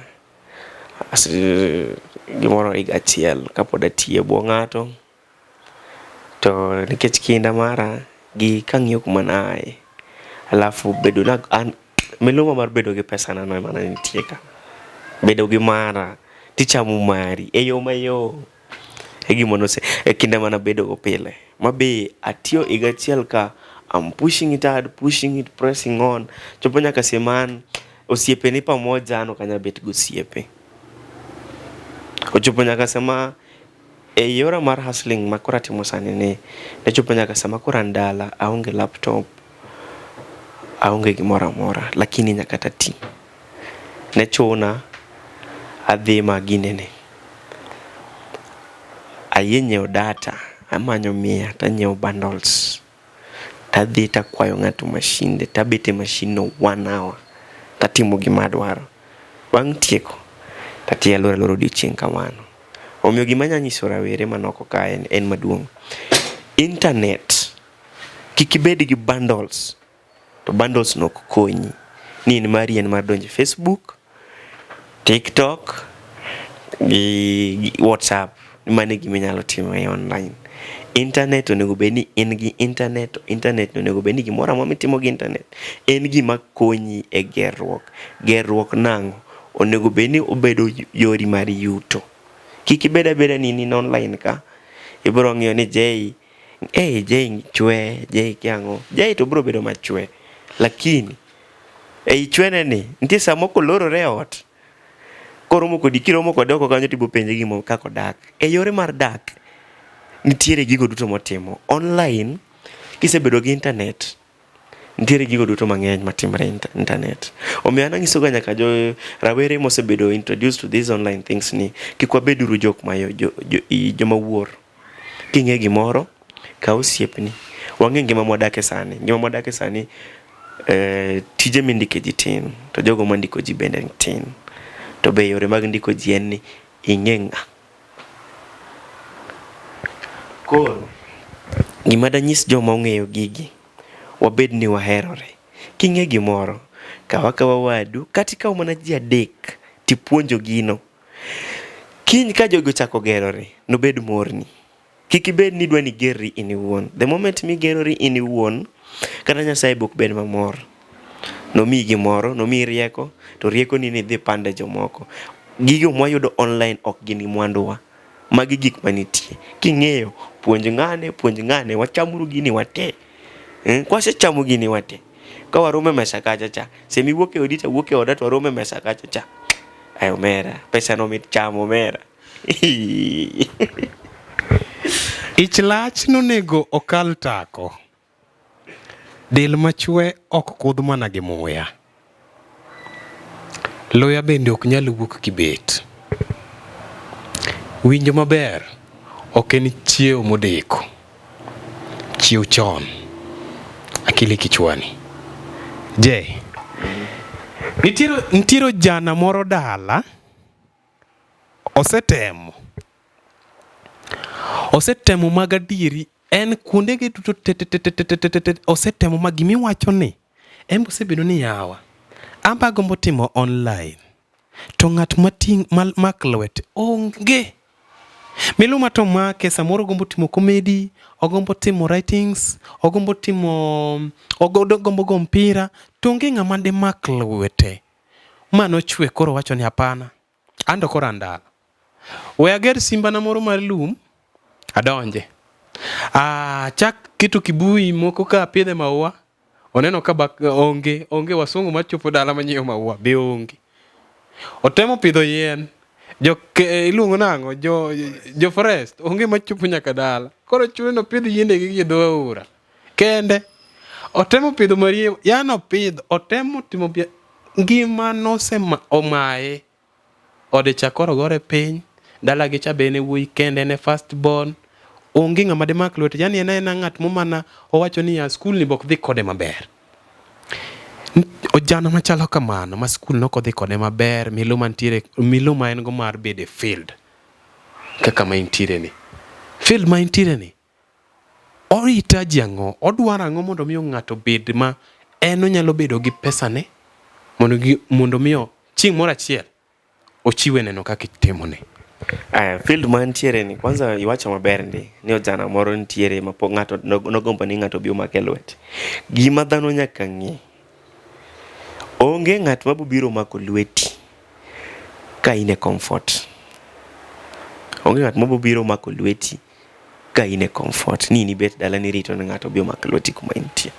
gimoro higa achiel kapod atiyo bwo ng'ato to nikech kinda mara gi kang'iyo kuma naaye alafu bedo na miluma mar bedo gi pesa na no ema nitie ka bedo gi mara tichamo mari yo mayo gimono se kinda mana bedo go pile mabe atiyo higa achiel ka I'm pushing it hard, pressing on. Chopo nyaka seman osiepe ni pamoja no kanya bet go osiepe. Chopo nyaka sema yora mar hustling makora timo sani ne chopo nyaka sema kora ndala aonge laptop aonge gimora mora lakini nyaka tati ne chona adhi maginene ayenyeo data amanyo mia tanyeo bundles tadhi takwayo ng'ato mashinde tabete mashino 1 hour tatimo gima adwaro bang' tieko tatiyo loro odiochieng' kamano. Omiyo gima nyanyiso rawere manoko ka en maduong'. Internet kik ibed gi bundles to bundles nok konyi ni in mari en mar donjo Facebook, TikTok gi WhatsApp mane gima inyalo timo e online. Internet onego bed ni in gi internet. Internet onego bed ni gimoro amora mitimo gi internet en gima konyi e gerruok nang'o onego bed ni obedo yori mar yuto. Kik ibed abeda ni in online ka ibiro ng'iyo ni Jay chwe, Jay kiang'o, Jay to biro bedo machwe, lakini ei chwene ni nitie saa moko lorore ot koromo kodi kiromo kode oko kanyo tibo penje gimo kako dak. E yore mar dak nitiere gigo duto motimo online. Kisebedo gi internet nitiere gigo duto mang'eny matimre internet. Omiyo an ang'iso ga nyaka jo rawere mosebedo introduced to these online things ni kik wabeduru jok mayo joma wuor. King'e gimoro ka osiepni wang'e ngima mwadake sani. Ngima mwadake sani tije mindike ji tin to jogo mandiko ji bende tin. To be yore mag ndiko ji en ni ing'e ng'a. Koro gima danyis joma ong'eyo gigi wabed ni waherore. King'e gimoro kawa wadu kati kaw mana ji adek tipuonjo gino. Kiny ka jogo chako gerore nobed morni. Kik ibed ni dwani gerri in iwuon. The moment mi gerori in iwuon kata Nyasaye bok bed mamor. Nomiyi gimoro, nomiyi rieko, to rieko ni dhi pande jomoko. Gigo mwayudo online ok gin mwanduwa. Magi gik manitie. King'eyo puonj ng'ane wachamuru gini wate. Kwasechamo gini wate. Ka warome mesa kacha cha. Semi wuok e odi to wuok e oda to warome mesa kacha cha. Ay omera, pesa no mit chamo omera. Ich lach nonego okal tako. Del machwe ok kudh mana gi muya. Loya bende ok nyal wuok kibet. Winjo maber ok en chiew modeko. Chiew chon. Akili kichwani. Je. Nitiro jana moro dala. Osetemo magadieri en kuonde gi duto osetemo magimi wacho ni en osebedo ni yawa amba gombo timo online to ng'at mating maklwet onge miluma to make samoro gombo timo comedy, ogombo timo writings, ogombo go mpira to onge ng'ama de maklwete mano chwe koro wacho ni hapana ando koro andala we ager simba na moro mar lum adonje chak kitu Mbuyi moko ka pidhe maua oneno ka onge wasungu machopo dala manyiewo maua be onge otemo pidho yien iluongo nang'o jo forest onge machopo nyaka dala koro chuno pidh yiende gi dho aora kende otemo pidho marie yano pidho otemo timo ngima omaye ode chakoro gore piny dala gi cha bene wuoyi kende ne first born onge ng'ama de mak lwete yani en ng'at momana owacho ni ya skul ni bok dhi kode maber. Ojana machalo kamano ma skul noko dhi kode maber miluma en go mar bede field kaka ma intiere ni field ma intiere ni orita jango odwaro ang'o mondo miyo ng'ato bed ma en onyalo bedo gi pesa ne mondo miyo chieng' moro achiel ochiwe neno kaka itimone. Field mantiere ni kwanza iwacho maber ni ojana moro ntiere ma ng'ato nogombo ni ng'ato bio make lwete. Gima dhano nyaka ng'e onge ng'at mabiro mako lweti ka in e comfort. Onge ng'at mabiro mako lweti ka in e comfort ni bet dala ni rito ni ng'ato bio mako lweti kuma intie.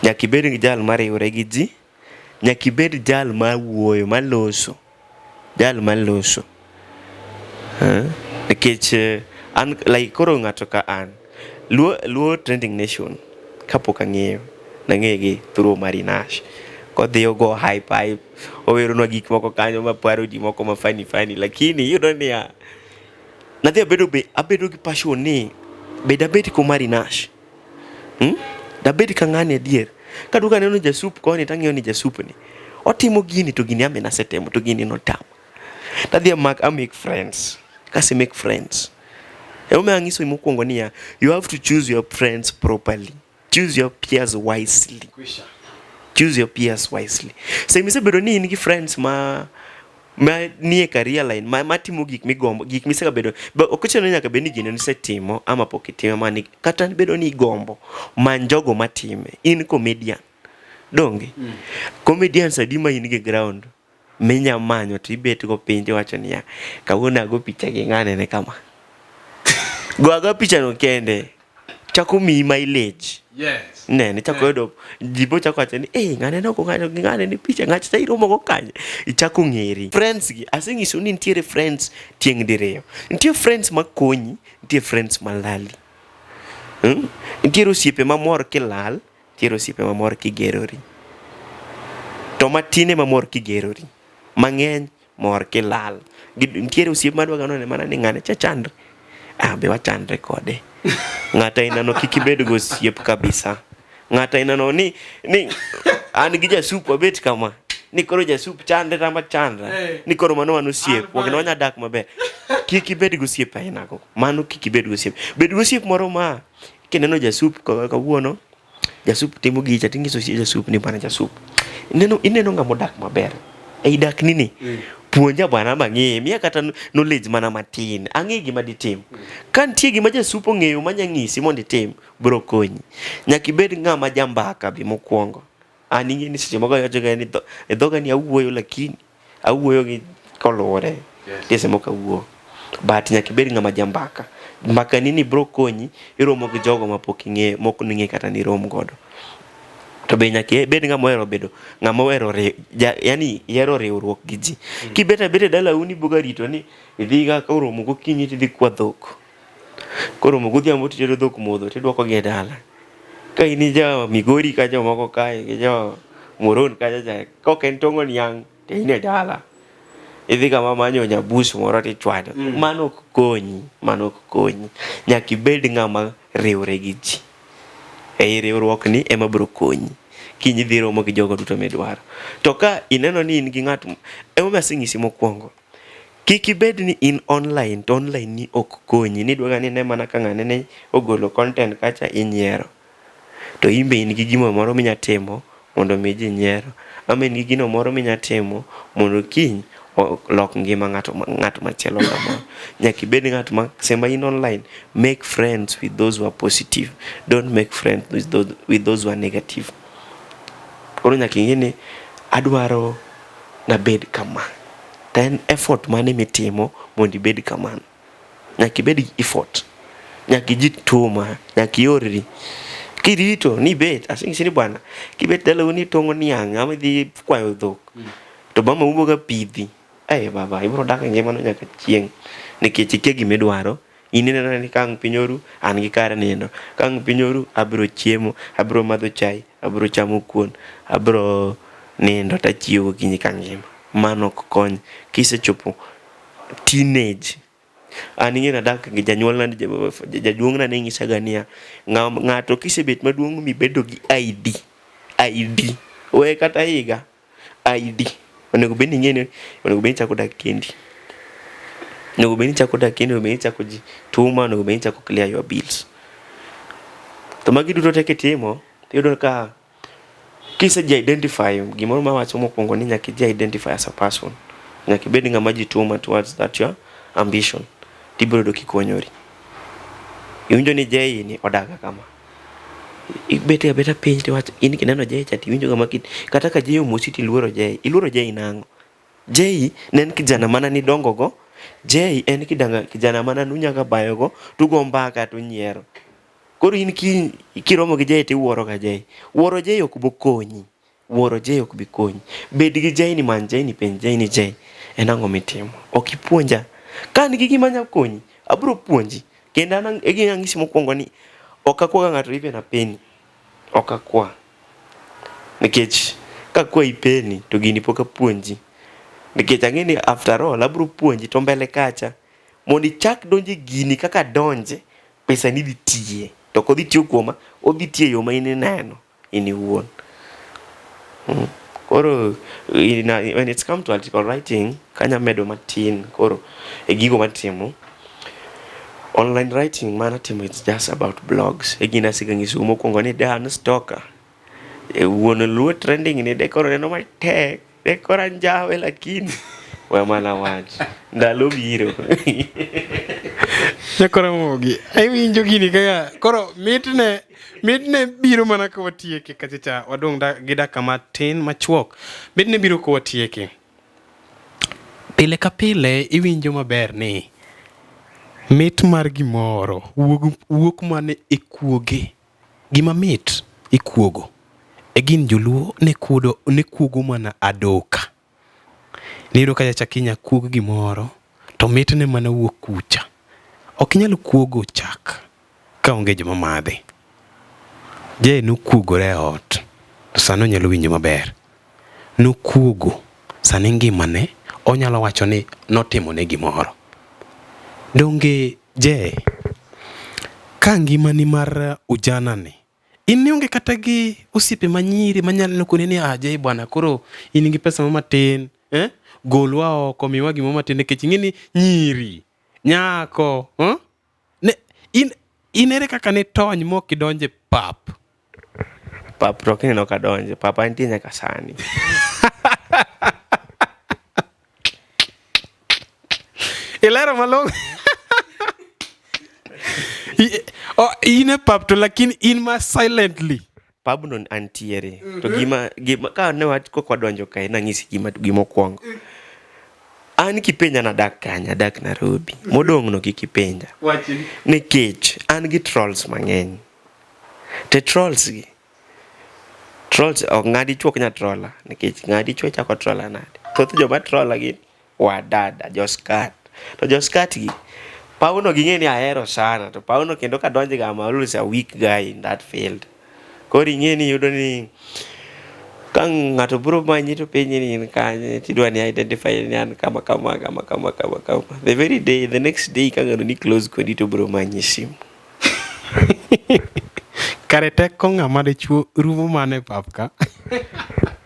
Nyaka ibed gi jal mariwore gi ji, nyaka ibed jal mawuoyo maloso, jal maloso. Nikech an like koro ng'ato ka an luo trending nation kapok ang'eyo nang'egi through Marinash kodhi ogo hype oweronwa gik moko kanyo ma parody moko ma funny lakini you don't know nadhi abedo gi passion ni bedabeti ko Marinash dabedi ka ng'ani adier kaduka neno Jasup koni tang'eyo ni Jasup ni otimo gini to gini ame nasetemo to gini notama tadhi make friends kasi make friends. Ewome ang'iso mokwongo niya you have to choose your friends properly, choose your peers wisely. Choose your peers wisely. Semi sebedo ni in gi friends ma ma nie career line ma timo gik migombo, gik misebedo okocheno nyaka bed ni gino nisetimo ama pok itimo mani kata bedo ni igombo man jogo matime. In comedian donge comedians adi ma in gi ground minya manyo to ibet go piny tiwacho niya kawuono ago picha gi ng'ane ne kama go aga picha no kende chako mi mileage. Yes. Ne chako yudo jibo chako acha ni ng'ane no ng'ane gi ng'ane ni picha ng'ach ta iromo go kanye ichako ng'eri friends gi asenyiso ni nitiere friends tieng' diriyo. Nitie friends makonyi, nitie friends malali. Nitiere osiepe mamor kilal, nitiere osiepe mamor kigerori. To matine mamor kigerori, mang'eny mor kilal. Nitiere osiepe madwa gano ne mana ni ng'ane cha chandre, be wachandre kode. Ng'ata inano kik ibed go osiep kabisa. Ng'ata inano ni an gi Jasup wabet kama ni koro Jasup chandre tama chandra ni koro mano osiep wagno wanya dak maber. Kik ibed go osiep aina go, mano kik ibed go osiep. Bed go osiep moro ma kineno Jasup kawuono Jasup timo gicha tingiso Jasup ni bana Jasup ineno ng'amo dak maber ei dak nini puonja bwana mang'e miya kata knowledge mana matin ang'e gima ditim. Ka nitie gima Jasup ong'eyo manya ng'isi mondo itim bro konyi. Nyaka ibed ng'ama jambaka bi mokwongo. An ing'e ni seche moko awacho ga ni dhoga ni awuoyo lakini awuoyo gi koluwore seche moko awuo but nyaka ibed ng'ama jambaka. Mbaka nini bro konyi iromo gi jogo mapok ing'eyo mok ning'e kata ni rom godo. To be nyaka bed ng'ama ohero bedo ng'ama ohero yani hero riwruok gi ji. Kibet abet dala uni boga rito ni idhi ga ka oromo gokinyi tidhi kwa dhok, koromo godhiambo titero dhok modho tidwoko gi dala. Ka in ja Migori ka jomoko kae gi jo Moron kacha cha kok en tong'o niang' to in e dala idhi kama manyo nyabush moro tichwado. Mano ok konyi. Nyaka ibed ng'ama riwre gi ji. Ei riwruok ni ema bro konyi kiny idhi romo gi jogo duto midwaro. To ka ineno ni in gi ng'at ema aseng'isi mokwongo, kik ibed ni in online to online ni ok konyi ni dwaga ni ne mana ka ng'ane ne ogolo content kacha inyiero to imbe in gi gimo moro minya timo mondo mi ji nyiero, ama in gi gino moro minya timo mondo kiny lok ngima ng'at machielo kamoro. Nyaka ibed ng'at ma sema in online, make friends with those who are positive, don't make friends with those who are negative. Koro nyaka ing'e ni adwaro nabed kama, then effort mane mitimo mondo ibed kamano. Nyaka ibed gi effort, nyaka ijituma, nyaka iorri. Kirito ni bet asing'isi ni bwana kibet dala uni tong'o niang' ama idhi kwayo dhok to bama uboga pidhi baba ibro dak e ngimano nyaka chieng' nikech ikia gimidwaro. In ineno ni kang' piny oru an gi kar nindo, kang' piny oru abro chiemo, abro madho chai, abro chamo kuon, abro nindo tachiewo gokinyi kangima. Mano ok kony. Kisechopo teenage, an ing'e nadak gi janyuolna jaduong'na ne ng'isa ga niya ng'ato kisebet maduong' mibedo gi ID we kata higa ID onego bed ni ing'e, onego bed ni chako dak kendi, onego bed ni chako dak kendi, onego bed ni chako ji tuma, onego bed ni chako clear your bills. To magi duto te kitimo tiyudo ka kiseji identify gimoro mawacho mokwongo ni nyaka ji identify as a person, nyaka ibed ng'ama ji tuma towards that your ambition, tibiro do kikonyori. Iwinjo ni Jay ni odaga kama, ibete abeta piny tiwacho in kineno Jay cha tiwinjo kama kata ka Jay omosi tiluoro Jay, iluoro Jay nang'o? Jay ne en kijana mana ni dongo go, Jay en kijana mana nunyaka bayo go tugo mbaka to nyiero. Koro in kiromo gi Jay tiwuoro ga Jay, wuoro Jay ok bokonyi, wuoro Jay ok bikonyi. Bed gi Jay ni man Jay ni penj Jay ni Jay en ang'o mitimo, ok ipuonja. Ka nigi gima nyalo konyi abro puonji. Kendo an e gima ng'isi mokwongo ni ok akwa ng'ato even a penny, ok akwa, nikech kakwayi penny to gini pok apuonji, nikech ang'e ni after all abro puonji to mbele kacha mondo ichak donje gini kaka donje pesa ni dhi tiye to kodhi tiyo kuoma, odhi tiyo yo ma ineno in iwuon. Koro when it's come to article writing kanya medo matin koro e gigo matimo online writing mana timo, it's just about blogs. E gina siga ng'isu mokwongo ni Dan Stoker wuon luo trending ni dekoro neno matek, dekora njawe lakini we mana wach ndalo biro. Nyakora mogi. Winjo gini kaka koro mitne biro mana ka watieke kachacha wadong gi dakika matin machuok. Mitne biro ka watieke. Pile ka pile iwinjo maber ni mit mar gimoro wuok mane ikuoge. Gima mit ikuogo. E gin joluo ne kuogo mana adoka. Niyudo kachacha kinya kuog gimoro to mitne mana wuok kucha. Ok inyal kuogo chak ka onge joma madhe. Nukuogore ot to sano onyalo winjo maber. Nukuogo sani ngimane onyalo wacho ni notimone gimoro. Donge ka ngimani mar ujanani in nionge kata gi osiepe manyiri manyalo nokone ni bwana koro in gi pesa matin, golwa oko miwa gimo matin nikech ing'eni nyiri nyako, in ere kaka ne tony mok idonje pap to kini no kadonje pap antie nyaka sani. Ilero malong'o. In pap to lakini in ma silently. Pab no antiere. To gima ka ne wat kokwadonjo kae nang'isi gima kwongo. An kipenja na dak kanya, dak Nairobi. Modong no kikipenja. Wachini. Nikech an gi trolls mang'eny. Te trolls ng'adi chuok nya trolla. Nikech ng'adi chuo chako trolla nade. Thoth joma trolla gi wadada, joskat. To joskat gi Pauno ging'eni ahero sana. To Pauno kendo kadonje ga always a weak guy in that field. Koro ing'eni yudo ni ka ng'ato bro manyi to penye ni in kanye tidwa ni identify ni an kama. The next day ka ng'ano ni close kodi to bro manyi sim. Kare tek ko ng'ama dichuo rumo mane pap ka.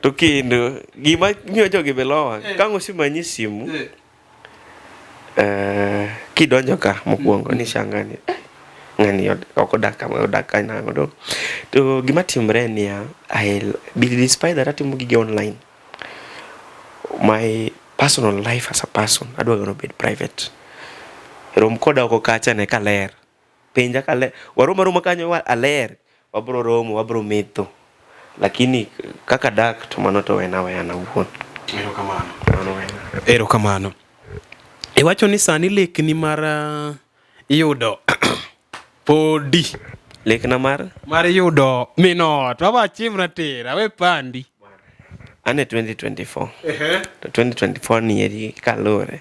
To kendo gima miyo jogi belowa ka ng'osimanyi simu kidonjo ka mokwongo ni shangani ng'ani ok odak kama odak ka nango do. To gima timre ni despite that atimo gige online, my personal life as a person adwa gano bed private. Rom koda oko kacha ne kaler penja kaler waroma kanyo aler wabro romo wabro metho, lakini kaka dak to mano to wena wuon. Erokamano. Iwacho ni sani lekni mar yudo podi lekna mar yudo minot wabachimna tera we pandi ane 2024 to 2024 ni eri kalore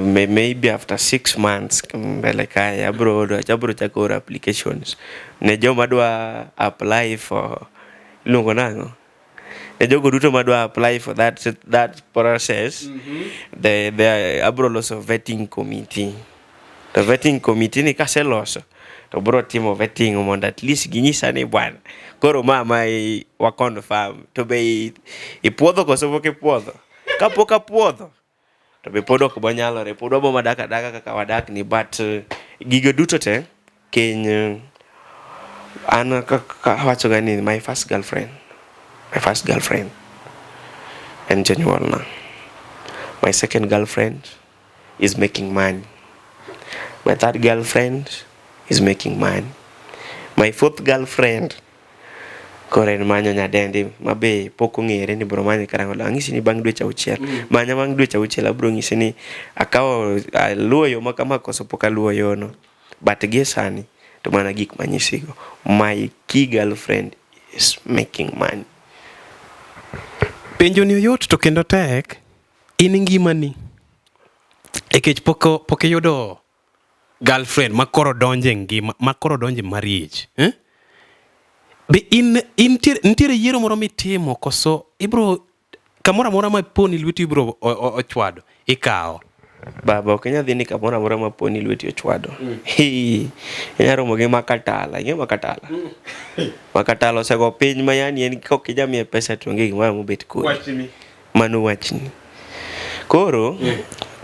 maybe after 6 months mbele kaya abro chako applications ne joma dwa apply for lungo nango ne jogo duto madwa apply for that process. The abro loso vetting committee. The vetting committee ni kaseloso to bro timo vetting mondo at least ginyisa ni bwana koro mama wakono farm to be ipuodho koso pok ipuodho. Kapok apuodho to be pod ok bonyalore, pod wabo madaka kaka wadak ni, but gigo duto te keny an kaka wacho gani my first girlfriend and genuine now. My second girlfriend is making money. My third girlfriend is making money. My fourth girlfriend koren manyo nyadendi mabe pok ong'ere ni bro manye karango ang'isi ni bang' dweche auchiel. Manya bang' dweche auchiel abro ng'isi ni akawo luwo yo makama koso pok aluwo yono. But gie sani to mana gik manyisigo. My key girlfriend is making money. Penjo ni yot to kendo tek. In ngimani ekech pok yudo girlfriend makoro donje ngima makoro donje marriage, be nitiere yiero moro mitimo koso ibro kamora mora ma poni lweti ibro ochwado ikawo baba ok nyadhi ni kamora mora ma poni lweti ochwado. Inyaromo gi makatala makatala osego piny ma yani en kok ijamie pesa to onge gima mobet kodi mano wachni. Koro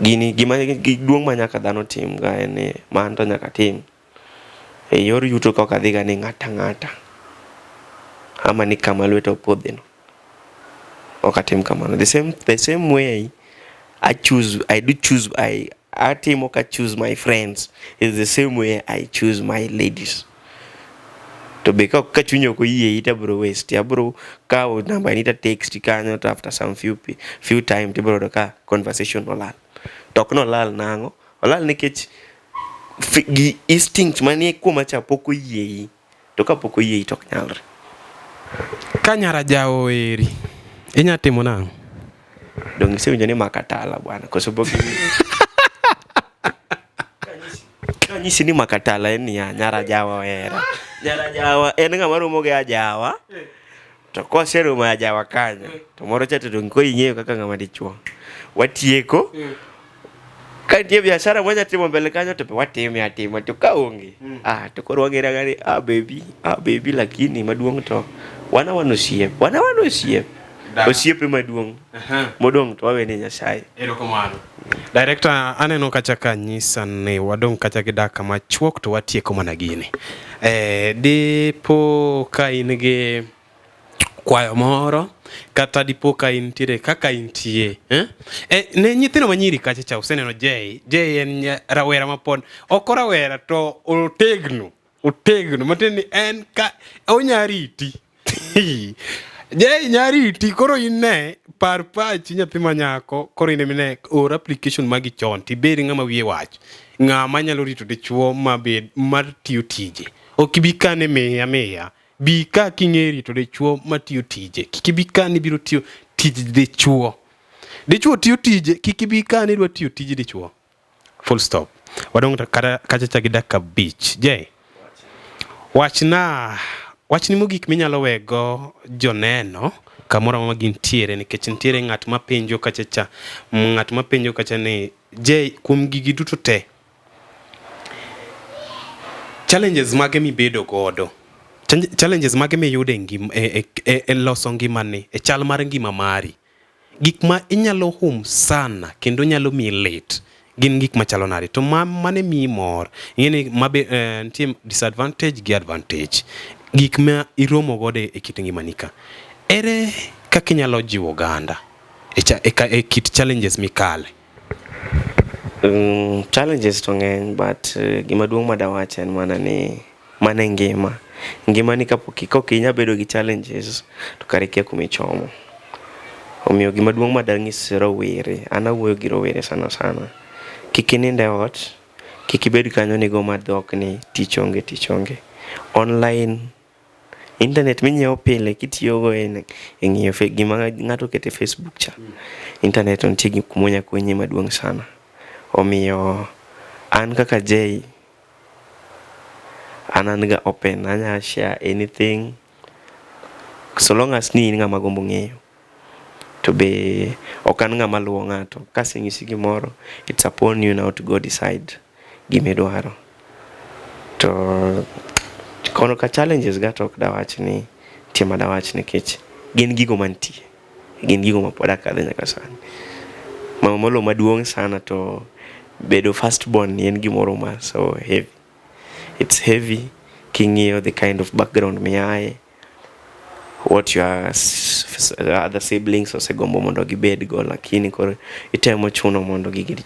gini gima duong' ma nyaka dhano tim ga en man to nyaka tim e yor yuto kok adhi ga ni ng'ata ama ni kama lweto podhino ok atim kamano. The same way atimo ka choose my friends is the same way I choose my ladies. To be ka chunyo ko yie ita bro waste ya bro ka o namba ni ta text kanyo to after some few time to bro ka conversation olal tok no lal nango olal nikech gi instinct manie kuoma cha poko yie to ka poko yie tok nyalre. Kanyara jawo eri inya timo nang'o? Dong isewinjo ni makatala bwana koso boki kanyisi ni makatala en ya nyara jawa era nyara jawa en ng'ama romo gi ajawa to koseromo ajawa kanyo to moro cha to dong ko ing'eyo kaka ng'ama dichuo watieko ka nitie biashara mwanya timo mbele kanyo to watime atima to ka onge to koro wang'era gani baby lakini maduong' to wana osiep osiepe maduong' modong' to wawe ni Nyasaye. Erokamano. Director, aneno kacha ka nyisa ni wadong' kacha gi dakika machuok to watieko mana gini. Dipo ka in gi kwayo moro kata dipo ka intiere kaka intie ne nyithindo manyiri kacha cha useneno Jay en rawera mapod ok rawera to otegno mateni en ka onyariti Jay nyariti koro inne par pachi nyathi manyako koro ine or application magi chon tibedi ng'ama wiye wach ng'ama nyalo rito dichuo mabed mar tiyo tije ok ibi kane miya bi ka king'eri to dichuo matiyo tije kik ibi kane biro tiyo tije dichuo tiyo tije kik ibi kane dwa tiyo tije dichuo full stop. Wadong' kacha gi dakika beach. Jay wachni mogik minyalo wego joneno kamoro ma gintiere nikech nitiere ng'at mapenjo kacha ni Jay kuom gigi duto te challenges mage mibedo godo challenges mage miyude e loso ngimani e chal mar ngima mari gik ma inyalo hum sana kendo nyalo miyi lit gin gik machalo nade to mane miyi mor ng'eni nitie disadvantage gi advantage gik ma iromo godo e kit ngimani ka ere kaka inyalo jiwo oganda e kit challenges mikale? Challenges to ng'eny but gima duong' madawacho en mana ngima ni kapok inya bedo gi challenges to kare kia kumichomo. Omiyo gima duong' madang'is rowere, an awuoyo gi rowere sana kik ininde ot, kik ibed kanyo ni go madhok ni tich onge online internet minyiewo pile kitiyogo e ng'iyo gima ng'ato kete Facebook cha internet ontie gi kumonya konyi maduong' sana. Omiyo an kaka Jay an ga open, anya share anything so long as ni in ng'ama gombo ng'eyo to be ok an ng'ama luwo ng'ato. Kaseng'isi gimoro it's upon you now to go decide gimidwaro to kono ka challenges ga tok dawach ni tiema dawach nikech gin gigo mantie gin gigo mapod akadhe nyaka sani molo maduong' sana to bedo first born en gimoro ma so heavy. It's heavy king'iyo the kind of background miaye, what your other siblings osegombo mondo gibed go lakini koro itemo chuno mondo gigi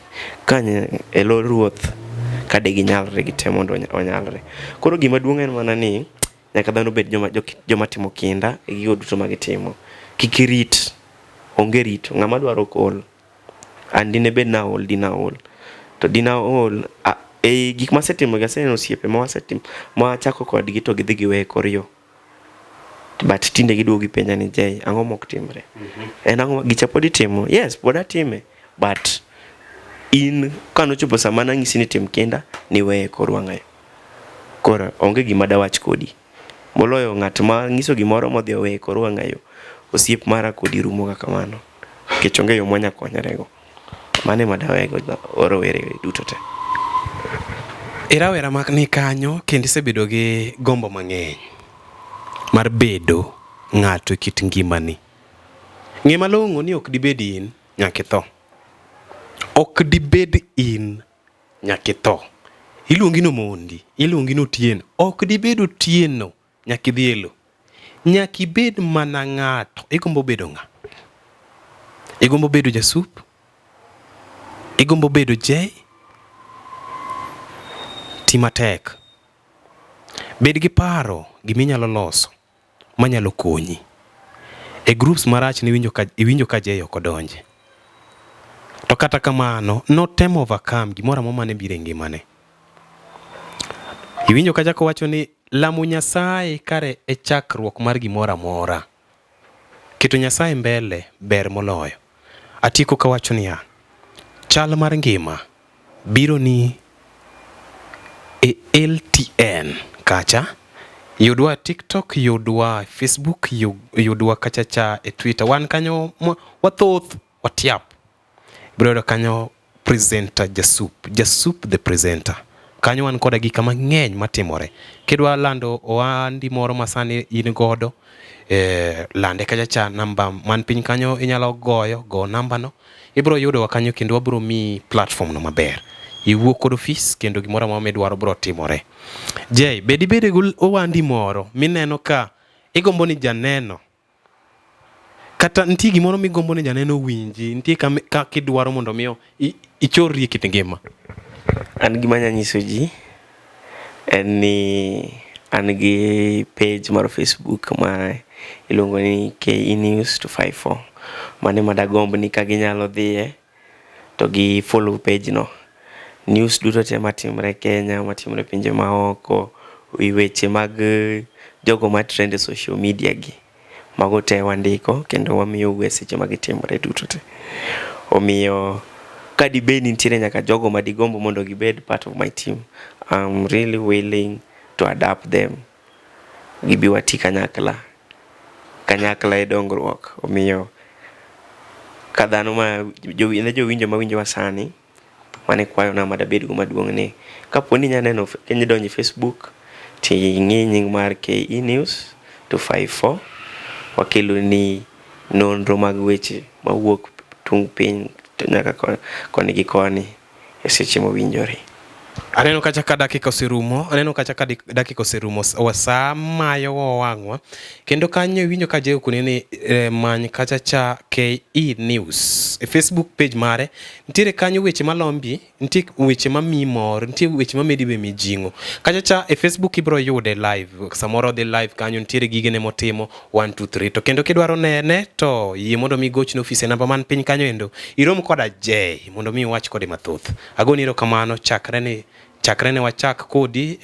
kanye elo ruoth kade ginyalre gitemo mondo onyalre. Koro gima duong' en mana ni nyaka dhano bed joma timo kinda e gigo duto magitimo. Kik irit, onge rito. Ng'ama dwaro kol and dine bed na ol to dina ol gik masetimo gaseno osiepe mawachako kodgi to gidhi giwe koryo but tinde giduogi penja ni Jay ang'o mok timre en ang'o gicha pod itimo? Yes, pod atime but in kanochopo sama nang'isi ni tim kinda ni weye korwa ng'ayo. Koro onge gima dawach kodi moloyo ng'at ma ng'iso gimoro modhi weye korwa ng'ayo osiep mara kodi rumo kaka mano kech onge yo mwanya konyorego. Mane madawego oro were duto te. Irawera ni kanyo kendo isebedo gi gombo mang'eny mar bedo ng'ato e kit ngimani. Ng'ima long'o ni ok dibed in nyaka itho. Ok dibed in nyaka itho. Iluongi no mondi, iluongi no Otieno. Ok dibed Otieno nyaka idhi elo. Nyaka ibed mana ng'ato. Igombo bedo ng'a? Igombo bedo Jasup? igombo bedo J, ti matek. Bed gi paro giminyalo loso manyalo konyi. E groups marach iwinjo ka J ok odonje. To kata kamano, notem overcome gimoro amora mane biro e ngimane. Iwinjo ka Jako wacho ni lamo Nyasaye kare e chakruok mar gimoro amora. Keto Nyasaye mbele ber moloyo. Atieko ka wacho niya, chal mar ngima biro ni e LTN kacha. Yudwa TikTok, yudwa Facebook, yudwa kachacha e Twitter. Wan kanyo wathoth, watiap. Biro kanyo presenter Jasup the presenter. Kanyo wan koda gika mang'eny matimore. Kidwa lando oandi moro masani in godo, lande kachacha namba man piny kanyo inyalo go namba no. Ibiro yudo kanyo kendo wabiro mi platform no maber. Iwuok kod ofis kendo gimoro amora midwaro biro timore. J, bedi gul owandi moro mineno ka igombo ni janeno, kata ntie gimoro migombo ni janeno winji, ntie ka kidwaro mondo miyo ichorri e kit ngima. An gima nyanyiso ji en ni an gi page mar Facebook ma iluongo ni KE News 254. Mane madagomb ni ka ginyalo dhiye to gi follow page no. News duto te matimre Kenya, matimre pinje maoko, weche mag jogo matrend e social media gi. Mago te wandiko kendo wamiyo seche magitimre duto te. Omiyo ka dibedi nitiere nyaka jogo madigombo mondo gibed part of my team, I'm really willing to adapt them. Gibi wati kanyakla e dongruok. Omiyo kadhano ma jowinjo mawinjo wasani mane kwayo na madabed go maduong' ni kaponi nyaneno kenyi donji Facebook ti nying mar KE News 254 wakelo ni nonro mag weche mawuok tung piny nyaka koni gi koni e seche mowinjore. Aneno kacha ka dakika oserumo saa mayo wang'wa kendo kanyo winjo ka J kuneni many kacha cha KE News e Facebook page mare. Nitiere kanyo weche malombi, nitiere weche mamimor, nitiere weche mamedi be mijingo. Kacha cha e Facebook ibro yude live, samoro dhi live kanyo nitiere gigene motimo 1 2 3 to kendo kidwaro nene to yie mondo mi gochne office namba man piny kanyo endo irom koda J mondo mi wach kode mathoth. Agoni erokamano chakre ne wachak kodi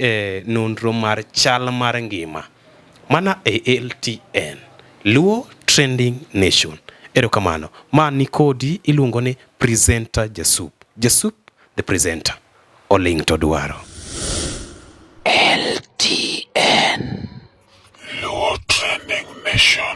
nonro mar chal mar ngima mana e LTN Luo Trending Nation. Erokamano. Mani kodi iluongo ni presenter Jasup the presenter. Oling to dwaro. LTN Luo Trending Nation.